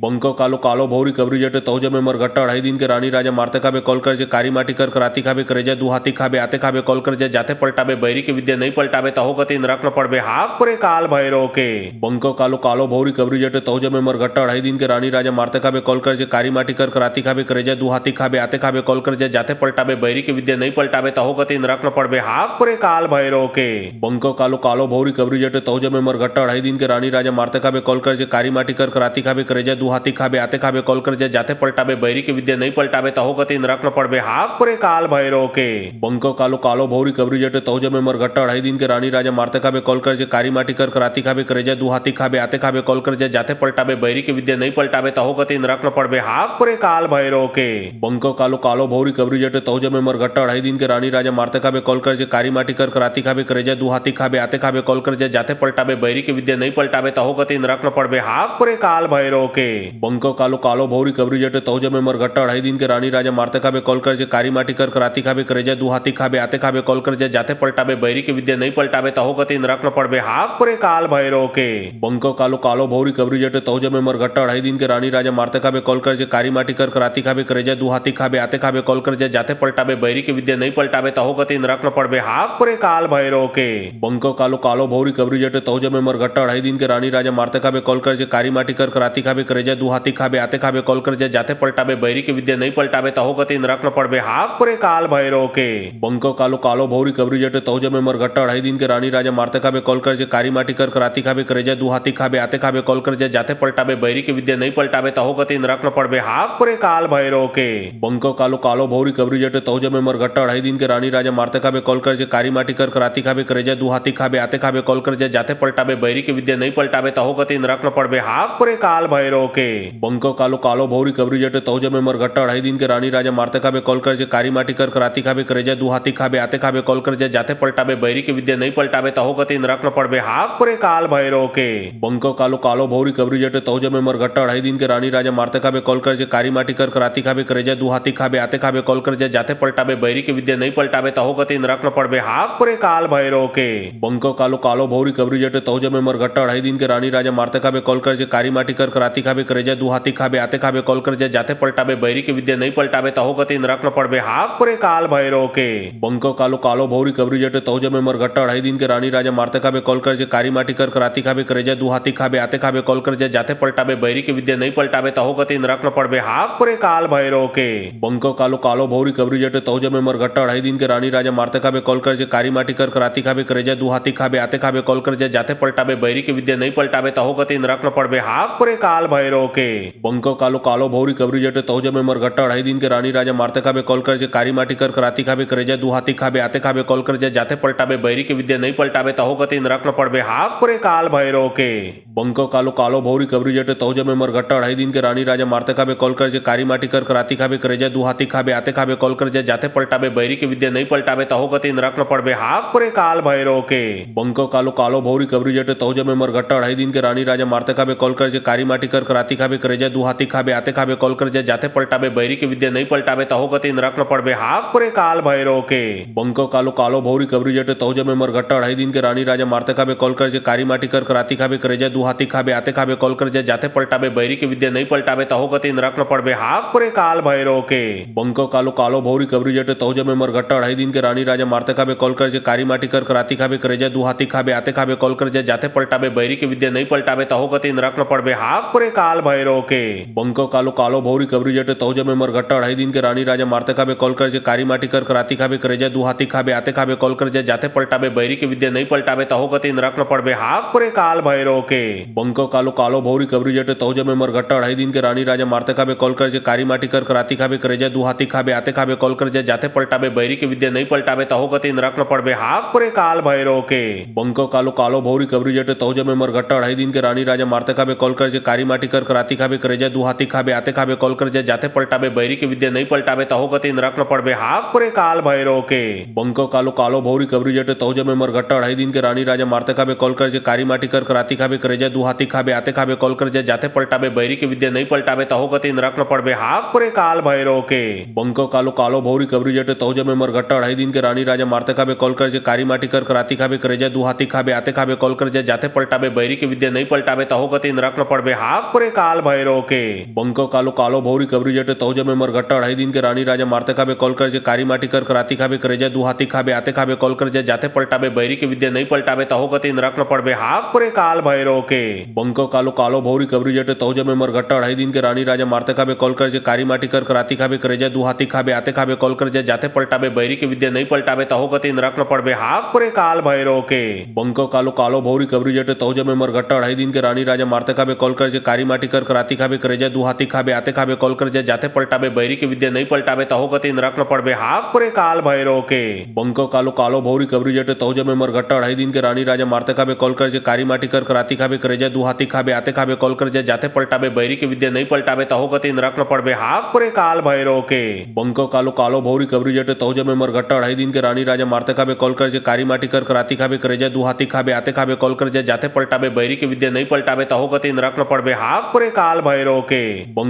बंको कालो कालो भौरी कबरी जटे तौ जमे मरघट्टा अढ़ाई दिन के रानी राजा मारते खाबे कॉल कर जे कारी माटी कर कराती खाबे करे जाए दू हाथी खाबे आते खाबे कॉल कर जे जाते पलटाबे बैरी के विद्या नहीं पलटाबे तहो गति नरक न पड़बे हाक परे काल भैरव के बंको कालो कालो भौरी कबरी जटे तौ जमे मरघट्टा अढ़ाई दिन के रानी राजा मारते खाबे कॉल कर जे कारी माटी कर कराती खाबे करे जाए दू हाथी खाबे आते खाबे कॉल कर जे जाते पलटाबे बैरी के विद्या नहीं पलटाबे तहो गति नरक न पड़बे हाक परे काल भैरव के बंको कालो कालो भौरी कबरी जटे तौ जमे मरघट्टा अढ़ाई दिन के रानी राजा मारते खाबे कॉल कर जे कारी माटी कर कराती खाबे करे जाए दू हाथी खाबे आते खाबे कॉल कर जे जाते पलटाबे बैरी के विद्या नहीं पलटाबे तहो गति नरक न पड़बे हाक परे काल भैरव के बंको कालो कालो भौरी कबरी जटे तौ जमे मरघट्टा अढ़ाई दिन के रानी राजा मारते खाबे कॉल कर जे कारी माटी कर कराती खाबे करे जाए दू हाथी खाबे आते खाबे कॉल कर जे जाते पलटाबे बैरी के विद्या नहीं पलटाबे तहो गति नरक न पड़बे हाक परे काल भैरव के बंको कालो कालो भौरी कबरी जटे तौ जमे मरघट्टा अढ़ाई दिन के रानी राजा मारते खाबे कॉल कर जे कारी माटी कर कराती खाबे करे जाए दू हाथी खाबे आते खाबे कॉल कर जे जाते पलटाबे बैरी के विद्या नहीं पलटाबे तहो गति नरक न पड़बे हाक परे काल भैरव के बंको कालो कालो भौरी कबरी जटे तौ जमे मरघट्टा अढ़ाई दिन के रानी राजा मारते खाबे कॉल कर जे कारी माटी कर कराती खाबे करे जाए दू हाथी खाबे आते खाबे कॉल कर जे जाते पलटाबे बैरी के विद्या नहीं पलटाबे तहो गति नरक न पड़बे हाक परे काल भैरव के बंको कालो कालो भौरी कबरी जटे तौ जमे मरघट्टा अढ़ाई दिन के रानी राजा मारते खाबे कॉल कर जे कारी माटी कर कराती खाबे करे जाए दू हाथी खाबे आते खाबे कॉल कर जे जाते पलटाबे बैरी के विद्या नहीं पलटाबे तहो गति नरक न पड़बे हाक परे काल भैरव के बंको कालो कालो भौरी कबरी जटे तौ जमे मरघट्टा अढ़ाई दिन के रानी राजा मारते खाबे कॉल कर जे कारी माटी कर कराती खाबे करे जाए दू हाथी खाबे आते खाबे कॉल कर जे जाते पलटाबे बैरी के विद्या नहीं पलटाबे तहो गति नरक न पड़बे हाक परे काल भैरव के बंको कालो कालो भौरी कबरी जटे तौ जमे मरघट्टा अढ़ाई दिन के रानी राजा मारते खाबे कॉल कर जे कारी माटी कर कराती खाबे करे जाए दू हाथी खाबे आते खाबे कॉल कर जे जाते पलटाबे बैरी के विद्या नहीं पलटाबे तहो गति नरक न पड़बे हाक परे काल भैरव के बंको कालो कालो भौरी कबरी जटे तौ जमे मरघट्टा अढ़ाई दिन के रानी राजा मारते खाबे कॉल कर जे कारी माटी कर कराती खाबे करे जाए दू हाथी खाबे आते खाबे कॉल कर जे जाते पलटाबे बैरी के विद्या नहीं पलटाबे तहो गति नरक न पड़बे हाक परे काल भैरव के बंक कालो कालो भौरी कबरी जटे तौज में मरघट्टा 2.5 दिन के रानी राजा मारते खाबे कॉल कर जे कारी माटी कर कराती खाबे करे जा दू हाथी खाबे आते खाबे कॉल कर जे जाते पलटाबे बैरी के विद्या नहीं पलटाबे तहो गति नरक न पड़बे हाक परे काल भैरव के बंक कालो कालो भौरी कबरी जटे तौज में मरघट्टा 2.5 दिन के रानी राजा मारते खाबे कॉल कर जे कारी माटी कर कराती खाबे करे जा दू हाथी खाबे आते खाबे कॉल कर जे जाते पलटाबे बैरी के विद्या नहीं पलटाबे तहो गति नरक न पड़बे हाक परे काल भैरव के बंक कालो कालो भौरी कबरी जटे तौज में मरघट्टा 2.5 दिन के रानी राजा मारते खाबे कॉल कर जे कारी माटी कर कराती खाबे करे जा दू हाथी खाबे आते खाबे कॉल कर जे जाते पलटाबे बैरी के विद्या नहीं पलटाबे तहो गति नरक न पड़बे हाक परे काल भैरव के बंक कालो कालो भौरी कबरी जटे तौज में मरघट्टा 2.5 दिन के रानी राजा मारते खाबे कॉल कर जे कारी माटी कर कराती खाबे करे जा दू हाथी खाबे आते खाबे कॉल कर जे जाते पलटाबे बैरी के विद्या नहीं पलटाबे तहो गति नरक न पड़बे हाक परे काल भैरव के बंक कालो कालो भौरी कबरी जटे तौज में मरघट्टा 2.5 दिन के रानी राजा मारते खाबे कॉल कर जे कारी माटी कर कराती खाबे करे जा दू हाथी खाबे आते खाबे कॉल कर जे जाते पलटाबे बैरी के विद्या नहीं पलटाबे तहो गति नरक न पड़बे हाक परे काल भैरव के बंक कालो कालो भौरी कबरी जटे तौज में मरघट्टा 2.5 दिन के रानी राजा मारते खाबे कॉल कर जे कारी माटी कर कराती खाबे करे जा दू हाथी खाबे आते खाबे कॉल कर जे जाते पलटाबे बैरी के विद्या नहीं पलटाबे तहो गति नरक न पड़बे हाक परे काल भैरव के बंक कालो कालो भौरी कबरी जटे तौज में मरघट्टा 2.5 दिन के रानी राजा मारते खाबे कॉल कर जे कारी माटी कर कराती खाबे करे जा दू हाथी खाबे आते खाबे कॉल कर जे जाते पलटाबे बैरी के विद्या नहीं पलटाबे तहो गति नरक न पड़बे हाक परे काल भैरव के बंक कालो कालो भौरी कबरी जटे तौज में मरघट्टा 2.5 दिन के रानी राजा मारते खाबे कॉल कर जे कारी माटी कर कराती खाबे करे जा दू हाथी खाबे आते खाबे कॉल कर जे जाते पलटाबे बैरी के विद्या नहीं पलटाबे तहो गति नरक न पड़बे हाक परे काल भैरव के बंक कालो कालो भौरी कबरी जटे तौज में मरघट्टा 2.5 दिन के रानी राजा मारते खाबे कॉल कर जे कारी माटी कर कराती खाबे करे जा दू हाथी खाबे आते खाबे कॉल कर जे जाते पलटाबे बैरी के विद्या नहीं पलटाबे तहो गति नरक न पड़बे हाक परे काल भैरव के बंक कालो कालो भौरी कबरी जटे तौज में मरघट्टा 2.5 दिन के रानी राजा मारते खाबे कॉल कर जे कारी माटी कर कराती खाबे करे जा दू हाथी खाबे आते खाबे कॉल कर जे जाते पलटाबे बैरी के विद्या नहीं पलटाबे तहो गति नरक न पड़बे हाक परे काल भैरव के बंक कालो कालो भौरी कबरी जटे तौज में मरघट्टा 2.5 दिन के रानी राजा मारते खाबे कॉल कर जे कारी माटी कर कराती खाबे करे जा दू हाथी खाबे आते खाबे कॉल कर जे जाते पलटाबे बैरी के विद्या नहीं पलटाबे तहो गति नरक न पड़बे हाक परे काल भैरव के बंक कालो कालो भौरी कबरी जटे तौज में मरघट्टा 2.5 दिन के रानी राजा मारते खाबे कॉल कर जे कारी माटी कर कराती खाबे करे जा दू हाथी खाबे आते खाबे कॉल कर जे जाते पलटाबे बैरी के विद्या नहीं पलटाबे तहो गति नरक न पड़बे हाक परे काल भैरव के बंक कालो कालो भौरी कबरी जटे तौज में मरघट्टा 2.5 दिन के रानी राजा मारते खाबे कॉल कर जे कारी माटी कर कराती खाबे करे जा दू हाथी खाबे आते खाबे कॉल कर जे जाते पलटाबे बैरी के विद्या नहीं पलटाबे तहो गति नरक न पड़बे हाक परे काल भैरव के बंक कालो कालो भौरी कबरी जटे तौज में मरघट्टा 2.5 दिन के रानी राजा मारते खाबे कॉल कर जे कारी माटी कर कराती खाबे करे जा दू हाथी खाबे आते खाबे कॉल कर जे जाते पलटाबे बैरी के विद्या नहीं पलटाबे तहो गति नरक न पड़बे हाक परे काल भैरव के बंक कालो कालो भौरी कबरी जटे तौज में मरघट्टा 2.5 दिन के रानी राजा मारते खाबे कॉल कर जे कारी माटी कर कराती खाबे करे जा दू हाथी खाबे आते खाबे कॉल कर जे जाते पलटाबे बैरी के विद्या नहीं पलटाबे तहो गति नरक न पड़बे हाक परे काल भैरव के बंक कालो कालो भौरी कबरी जटे तौज में मरघट्टा 2.5 दिन के रानी राजा मारते खाबे कॉल कर जे कारी माटी कर कराती खाबे करे जा दू हाथी खाबे आते खाबे कॉल कर जे जाते पलटाबे बैरी के विद्या नहीं पलटाबे तहो गति नरक न पड़बे हाक परे काल भैरव के बंक कालो कालो भौरी कबरी जटे तौज में मरघट्टा 2.5 दिन के रानी राजा मारते खाबे कॉल कर जे कारी माटी कर कराती खाबे करे जा दू हाथी खाबे आते खाबे कॉल कर जे जाते पलटाबे बैरी के विद्या नहीं पलटाबे तहो गति नरक न पड़बे हाक परे काल भैरव के बंक कालो कालो भौरी कबरी जटे तौज में मरघट्टा 2.5 दिन के रानी राजा मारते खाबे कॉल कर जे कारी माटी कर कराती खाबे करे जा दू हाथी खाबे आते खाबे कॉल कर जे जाते पलटाबे बैरी के विद्या नहीं पलटाबे तहो गति नरक न पड़बे हाक परे काल भैरव के बंक कालो कालो भौरी कबरी जटे तौज में मरघट्टा 2.5 दिन के रानी राजा मारते खाबे कॉल कर जे कारी माटी कर कराती खाबे करे जा दू हाथी खाबे आते खाबे कॉल कर जे जाते पलटाबे बैरी के विद्या नहीं पलटाबे तहो गति नरक न पड़बे हाक परे काल भैरव के बंक कालो कालो भौरी कबरी जटे तौज में मरघट्टा 2.5 दिन के रानी राजा मारते खाबे कॉल कर जे कारी माटी कर कराती खाबे करे जा दू हाथी खाबे आते खाबे कॉल कर जे जाते पलटाबे बैरी के विद्या नहीं पलटाबे तहो गति नरक न पड़बे हाक परे काल भैरव के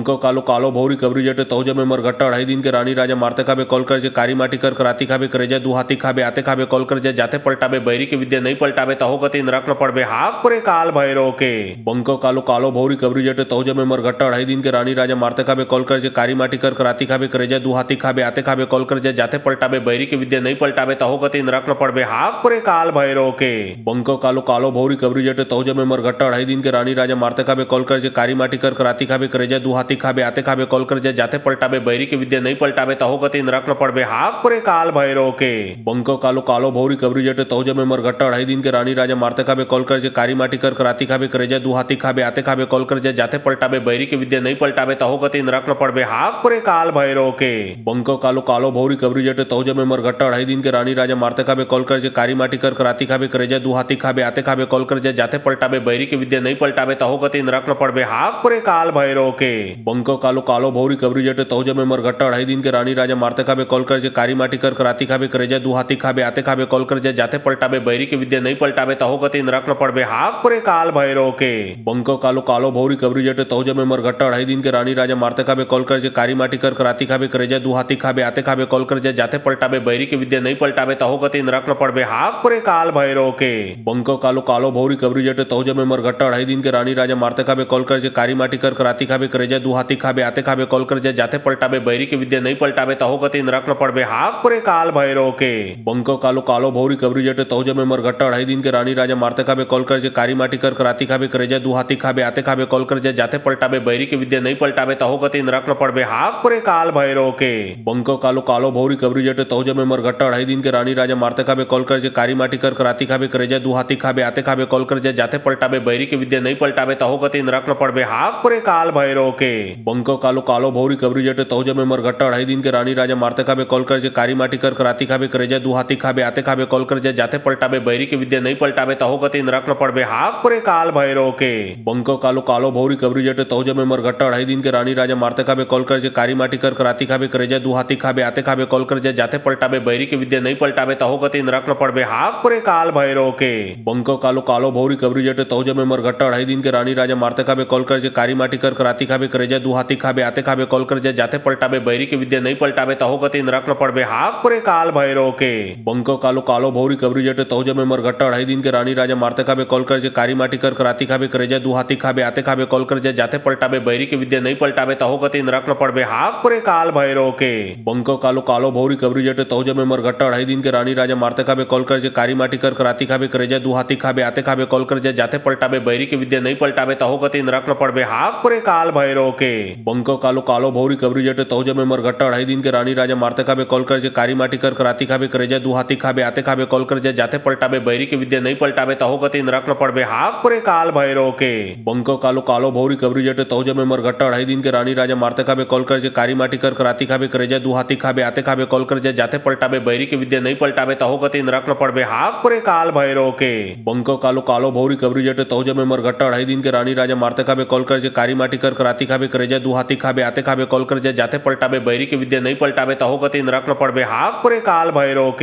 बंक कालो कालो भौरी कबरी जटे तौज में मरघट्टा 2.5 दिन के रानी राजा मारते खाबे कॉल कर जे कारी माटी कर कराती खाबे करे जा दू हाथी खाबे आते खाबे कॉल कर जे जाते पलटाबे बैरी के विद्या नहीं पलटाबे तहो गति नरक न पड़बे हाक परे काल भैरव के बंक कालो कालो भौरी कबरी जटे तौज में मरघट्टा 2.5 दिन के रानी राजा मारते खाबे कॉल कर जे कारी माटी कर कराती खाबे करे जा दू हाथी खाबे आते खाबे कॉल कर जे जाते पलटाबे बैरी के विद्या नहीं पलटाबे तहो गति नरक न पड़बे हाक परे काल भैरव के बंक कालो कालो भौरी कबरी जटे तौज में मरघट्टा 2.5 दिन के रानी राजा मारते खाबे कॉल कर जे कारी माटी कर कराती खाबे करे जा दू हाथी खाबे आते खाबे कॉल कर जे जाते पलटाबे बैरी के विद्या नहीं पलटाबे तहो गति नरक न पड़बे हाक परे काल भैरव के बंक कालो कालो भौरी कबरी जटे तौज में मरघट्टा 2.5 दिन के रानी राजा मारते खाबे कॉल कर जे कारी माटी कर कराती राती खाबे करे जाए दू हाथी खाबे आते खाबे कॉल कर जाए जाते पलटाबे बैरी के विद्या नहीं पलटाबे तहो गति नरक न पड़बे हाक परे काल भैरव के बंको कालो कालो भौरी कबरी जटे तहो जमे मरघट्टा 2.5 दिन के रानी राजा मारते खाबे कॉल कर जाए कारी माटी कर कराती खाबे करे जाए दू हाथी खाबे आते खाबे कॉल कर जाए जाते पलटाबे बैरी के विद्या नहीं पलटाबे तहो गति नरक न पड़बे हाक परे काल भैरव के बंको कालो कालो भौरी कबरी जटे तहो जमे मरघट्टा 2.5 दिन के रानी राजा मारते खाबे कॉल कर जाए कारी माटी कर कराती खाबे करे जाए दू हाथी खाबे आते खाबे कॉल कर जाए जाते पलटाबे बैरी के विद्या नहीं पलटाबे तहो गति नरक न पड़बे हाक परे काल भैरव के बंको कालो कालो भौरी कबरी जटे तहो जमे मरघट्टा 2.5 दिन के रानी राजा मारते खाबे कॉल कर जाए कारी माटी कर कराती खाबे करे जाए दू हाथी खाबे आते खाबे कॉल कर जाए जाते पलटाबे बैरी के विद्या नहीं पलटाबे तहो गति नरक न पड़बे हाक परे काल भैरव के बंको कालो कालो भौरी कबरी जटे तहो जमे मरघट्टा 2.5 दिन के रानी राजा मारते खाबे कॉल कर जाए कारी माटी कर कराती खाबे करे जाए दू हाथी खाबे आते खाबे कॉल कर जाए जाते पलटाबे बैरी के विद्या नहीं पलटाबे तहो गति नरक न पड़बे हाक परे काल भैरव के बंको कालो कालो भौरी कबरी जटे तहो जमे मरघट्टा 2.5 दिन के रानी राजा मारते खाबे कॉल कर जाए कारी माटी कर कराती खाबे करे जाए दू हाथी खाबे आते खाबे कॉल कर जाए जाते पलटाबे बैरी के विद्या नहीं पलटाबे तहो गति नरक न पड़बे हाक परे काल भैरव के बंको कालो कालो भौरी कबरी जटे तहो जमे मरघट्टा 2.5 दिन के रानी राजा मारते खाबे कॉल कर जाए कारी माटी कर कराती खाबे करे जाए दू हाथी खाबे आते खाबे कॉल कर जाए जाते पलटाबे बैरी के विद्या नहीं पलटाबे तहो गति नरक न पड़बे हाक परे काल भैरव के बंको कालो कालो भौरी कबरी जटे तहो जमे मरघट्टा 2.5 दिन के रानी राजा मारते खाबे कॉल कर जाए कारी माटी कर कराती खाबे करे जाए दू हाथी खाबे आते खाबे कॉल कर जाए जाते पलटाबे बैरी के विद्या नहीं पलटाबे तहो गति नरक न पड़बे हाक परे काल भैरव के बंको कालो कालो भौरी कबरी जटे तहो जमे मरघट्टा 2.5 दिन के रानी राजा मारते खाबे कॉल कर जाए कारी माटी कर कराती खाबे करे जाए दू हाथी खाबे आते खाबे कॉल कर जाए जाते पलटाबे बैरी के विद्या नहीं पलटाबे तहो गति नरक न पड़बे हाक परे काल भैरव के बंको कालो कालो भौरी कबरी जटे तहो जमे मरघट्टा 2.5 दिन के रानी राजा मारते खाबे कॉल कर जाए कारी माटी कर कराती खाबे करे जाए दू हाथी खाबे आते खाबे कॉल कर जाए जाते पलटाबे बैरी के विद्या नहीं पलटाबे तहो गति नरक न पड़बे हाक परे काल भैरव के बंको कालो कालो भौरी कबरी जटे तहो जमे मरघट्टा 2.5 दिन के रानी राजा मारते खाबे कॉल कर जाए कारी माटी कर कराती खाबे करे जाए दू हाथी खाबे आते खाबे कॉल कर जाए जाते पलटाबे बैरी के विद्या नहीं पलटाबे तहो गति नरक न पड़बे हाक परे काल भैरव के बंको कालो कालो भौरी कबरी जटे तहो जमे मरघट्टा 2.5 दिन के रानी राजा मारते खाबे कॉल कर जाए कारी माटी कर कराती खाबे करे जाए दू हाथी खाबे आते खाबे कॉल कर जाए जाते पलटाबे बैरी के विद्या नहीं पलटाबे तहो गति नरक न पड़बे हाक परे काल भैरव के बंको कालो कालो भौरी कबरी जटे तहो जमे मरघट्टा 2.5 दिन के रानी राजा मारते खाबे कॉल कर जाए कारी माटी कर कराती खाबे करे जाए दू हाथी खाबे आते खाबे कॉल कर जाए जाते पलटाबे बैरी के विद्या नहीं पलटाबे तहो गति नरक न पड़बे हाक परे काल भैरव के बंको कालो कालो भौरी कबरी जटे तहो जमे मरघट्टा 2.5 दिन के रानी राजा मारते खाबे कॉल कर जाए कारी माटी कर कराती खाबे करे जाए दू हाथी खाबे आते खाबे कॉल कर जाए जाते पलटाबे बैरी के विद्या नहीं पलटाबे तहो गति नरक न पड़बे हाक परे काल भैरव के बंको कालो कालो भौरी कबरी जटे तहो जमे मरघट्टा 2.5 दिन के रानी राजा मारते खाबे कॉल कर जाए कारी माटी कर कराती खाबे करे जाए दू हाथी खाबे आते खाबे कॉल कर जाए जाते पलटाबे बैरी के विद्या नहीं पलटाबे तहो गति नरक न पड़बे हाक परे काल भैरव के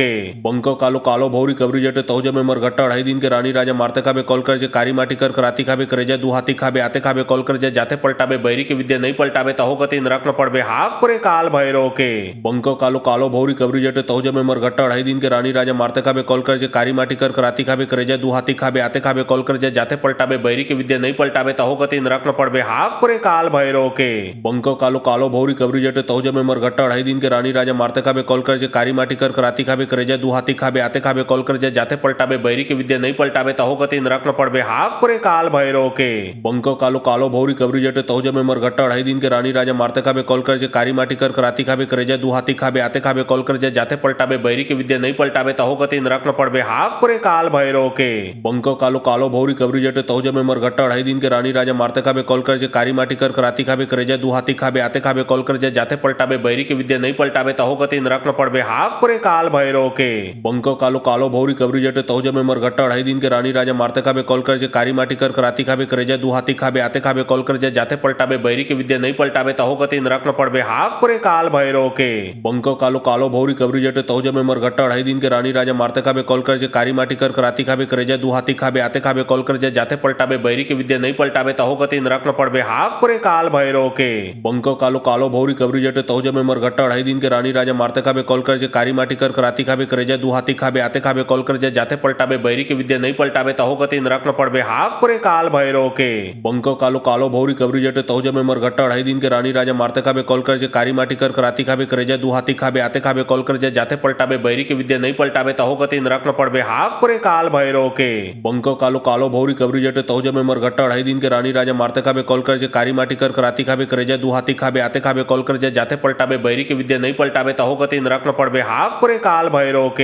बंको कालो कालो भौरी कबरी जटे तहो जमे मरघट्टा 2.5 दिन के रानी राजा मारते खाबे कॉल कर जाए कारी माटी कर कराती खाबे करे जाए दू हाथी खाबे आते खाबे कॉल कर जाए जाते पलटाबे बैरी के विद्या नहीं पलटाबे तहो गति नरक न पड़बे हाक परे काल भैरव के बंको कालो कालो भौरी कबरी जटे तहो जमे मरघट्टा 2.5 दिन के रानी राजा मारते खाबे कॉल कर जाए कारी माटी कर कराती खाबे करे जाए दू हाथी खाबे आते खाबे कॉल कर जाए जाते पलटाबे बैरी के विद्या नहीं पलटाबे तहो गति नरक न पड़बे हाक परे काल भैरव के बंको कालो कालो भौरी कबरी जटे तहो जमे मरघट्टा 2.5 दिन के रानी राजा मारते खाबे कॉल कर जाए कारी माटी कर कराती खाबे करे जाए दू हाथी खाबे आते खाबे कॉल कर जाए जाते पलटाबे बैरी के विद्या नहीं पलटाबे तहो गति नरक न पड़बे हाक परे काल भैरव के बंको कालो कालो भौरी कबरी जटे तहो जमे मरघट्टा 2.5 दिन के रानी राजा मारते खाबे कॉल कर जाए कारी माटी कर कराती खाबे करे जाए दू हाथी खाबे आते खाबे कॉल कर जाए जाते पलटाबे बैरी के विद्या नहीं पलटाबे तहो गति नरक न पड़बे हाक परे काल भैरव के बंको कालो कालो भौरी कबरी जटे तहो जमे मरघट्टा 2.5 दिन के रानी राजा मारते खाबे कॉल कर जाए कारी माटी कर कराती खाबे करे जाए दू हाथी खाबे आते खाबे कॉल कर जाए जाते पलटाबे बैरी के विद्या नहीं पलटाबे तहो गति नरक न पड़बे हाक परे काल भैरव के बंको कालो कालो भौरी कबरी जटे तहो जमे मरघट्टा 2.5 दिन के रानी राजा मारते खाबे कॉल कर जाए कारी माटी कर कराती खाबे करे जाए दू हाथी खाबे आते खाबे कॉल कर जाए जाते पलटाबे बैरी के विद्या नहीं पलटाबे तहो गति नरक न पड़बे हाक परे काल भैरव के बंको कालो कालो भौरी कबरी जटे तहो जमे मरघट्टा 2.5 दिन के रानी राजा मारते खाबे कॉल कर जाए कारी माटी कर कराती खाबे करे जाए दू हाथी खाबे आते खाबे कॉल कर जाए जाते पलटाबे बैरी के विद्या नहीं पलटाबे तहो गति नरक न पड़बे हाक परे काल भैरव के बंको कालो कालो भौरी कबरी जटे तहो जमे मरघट्टा 2.5 दिन के रानी राजा मारते खाबे कॉल कर जाए कारी माटी कर कराती खाबे करे जाए दू हाथी खाबे आते खाबे कॉल कर जाए जाते पलटाबे बैरी के विद्या नहीं पलटाबे तहो गति नरक न पड़बे हाक परे काल भैरव के बंको कालो कालो भौरी कबरी जटे तहो जमे मरघट्टा 2.5 दिन के रानी राजा मारते खाबे कॉल कर जाए कारी माटी कर कराती खाबे करे जाए दू हाथी खाबे आते खाबे कॉल कर जाए जाते पलटाबे बैरी के विद्या नहीं पलटाबे तहो गति नरक न पड़बे हाक परे काल भैरव के बंको कालो कालो भौरी कबरी जटे तहो जमे मरघट्टा 2.5 दिन के रानी राजा मारते खाबे कॉल कर जाए कारी माटी कर कराती खाबे करे जाए दू हाथी खाबे आते खाबे कॉल कर जाए जाते पलटाबे बैरी के विद्या नहीं पलटाबे तहो गति नरक न पड़बे हाक परे काल भैरव के।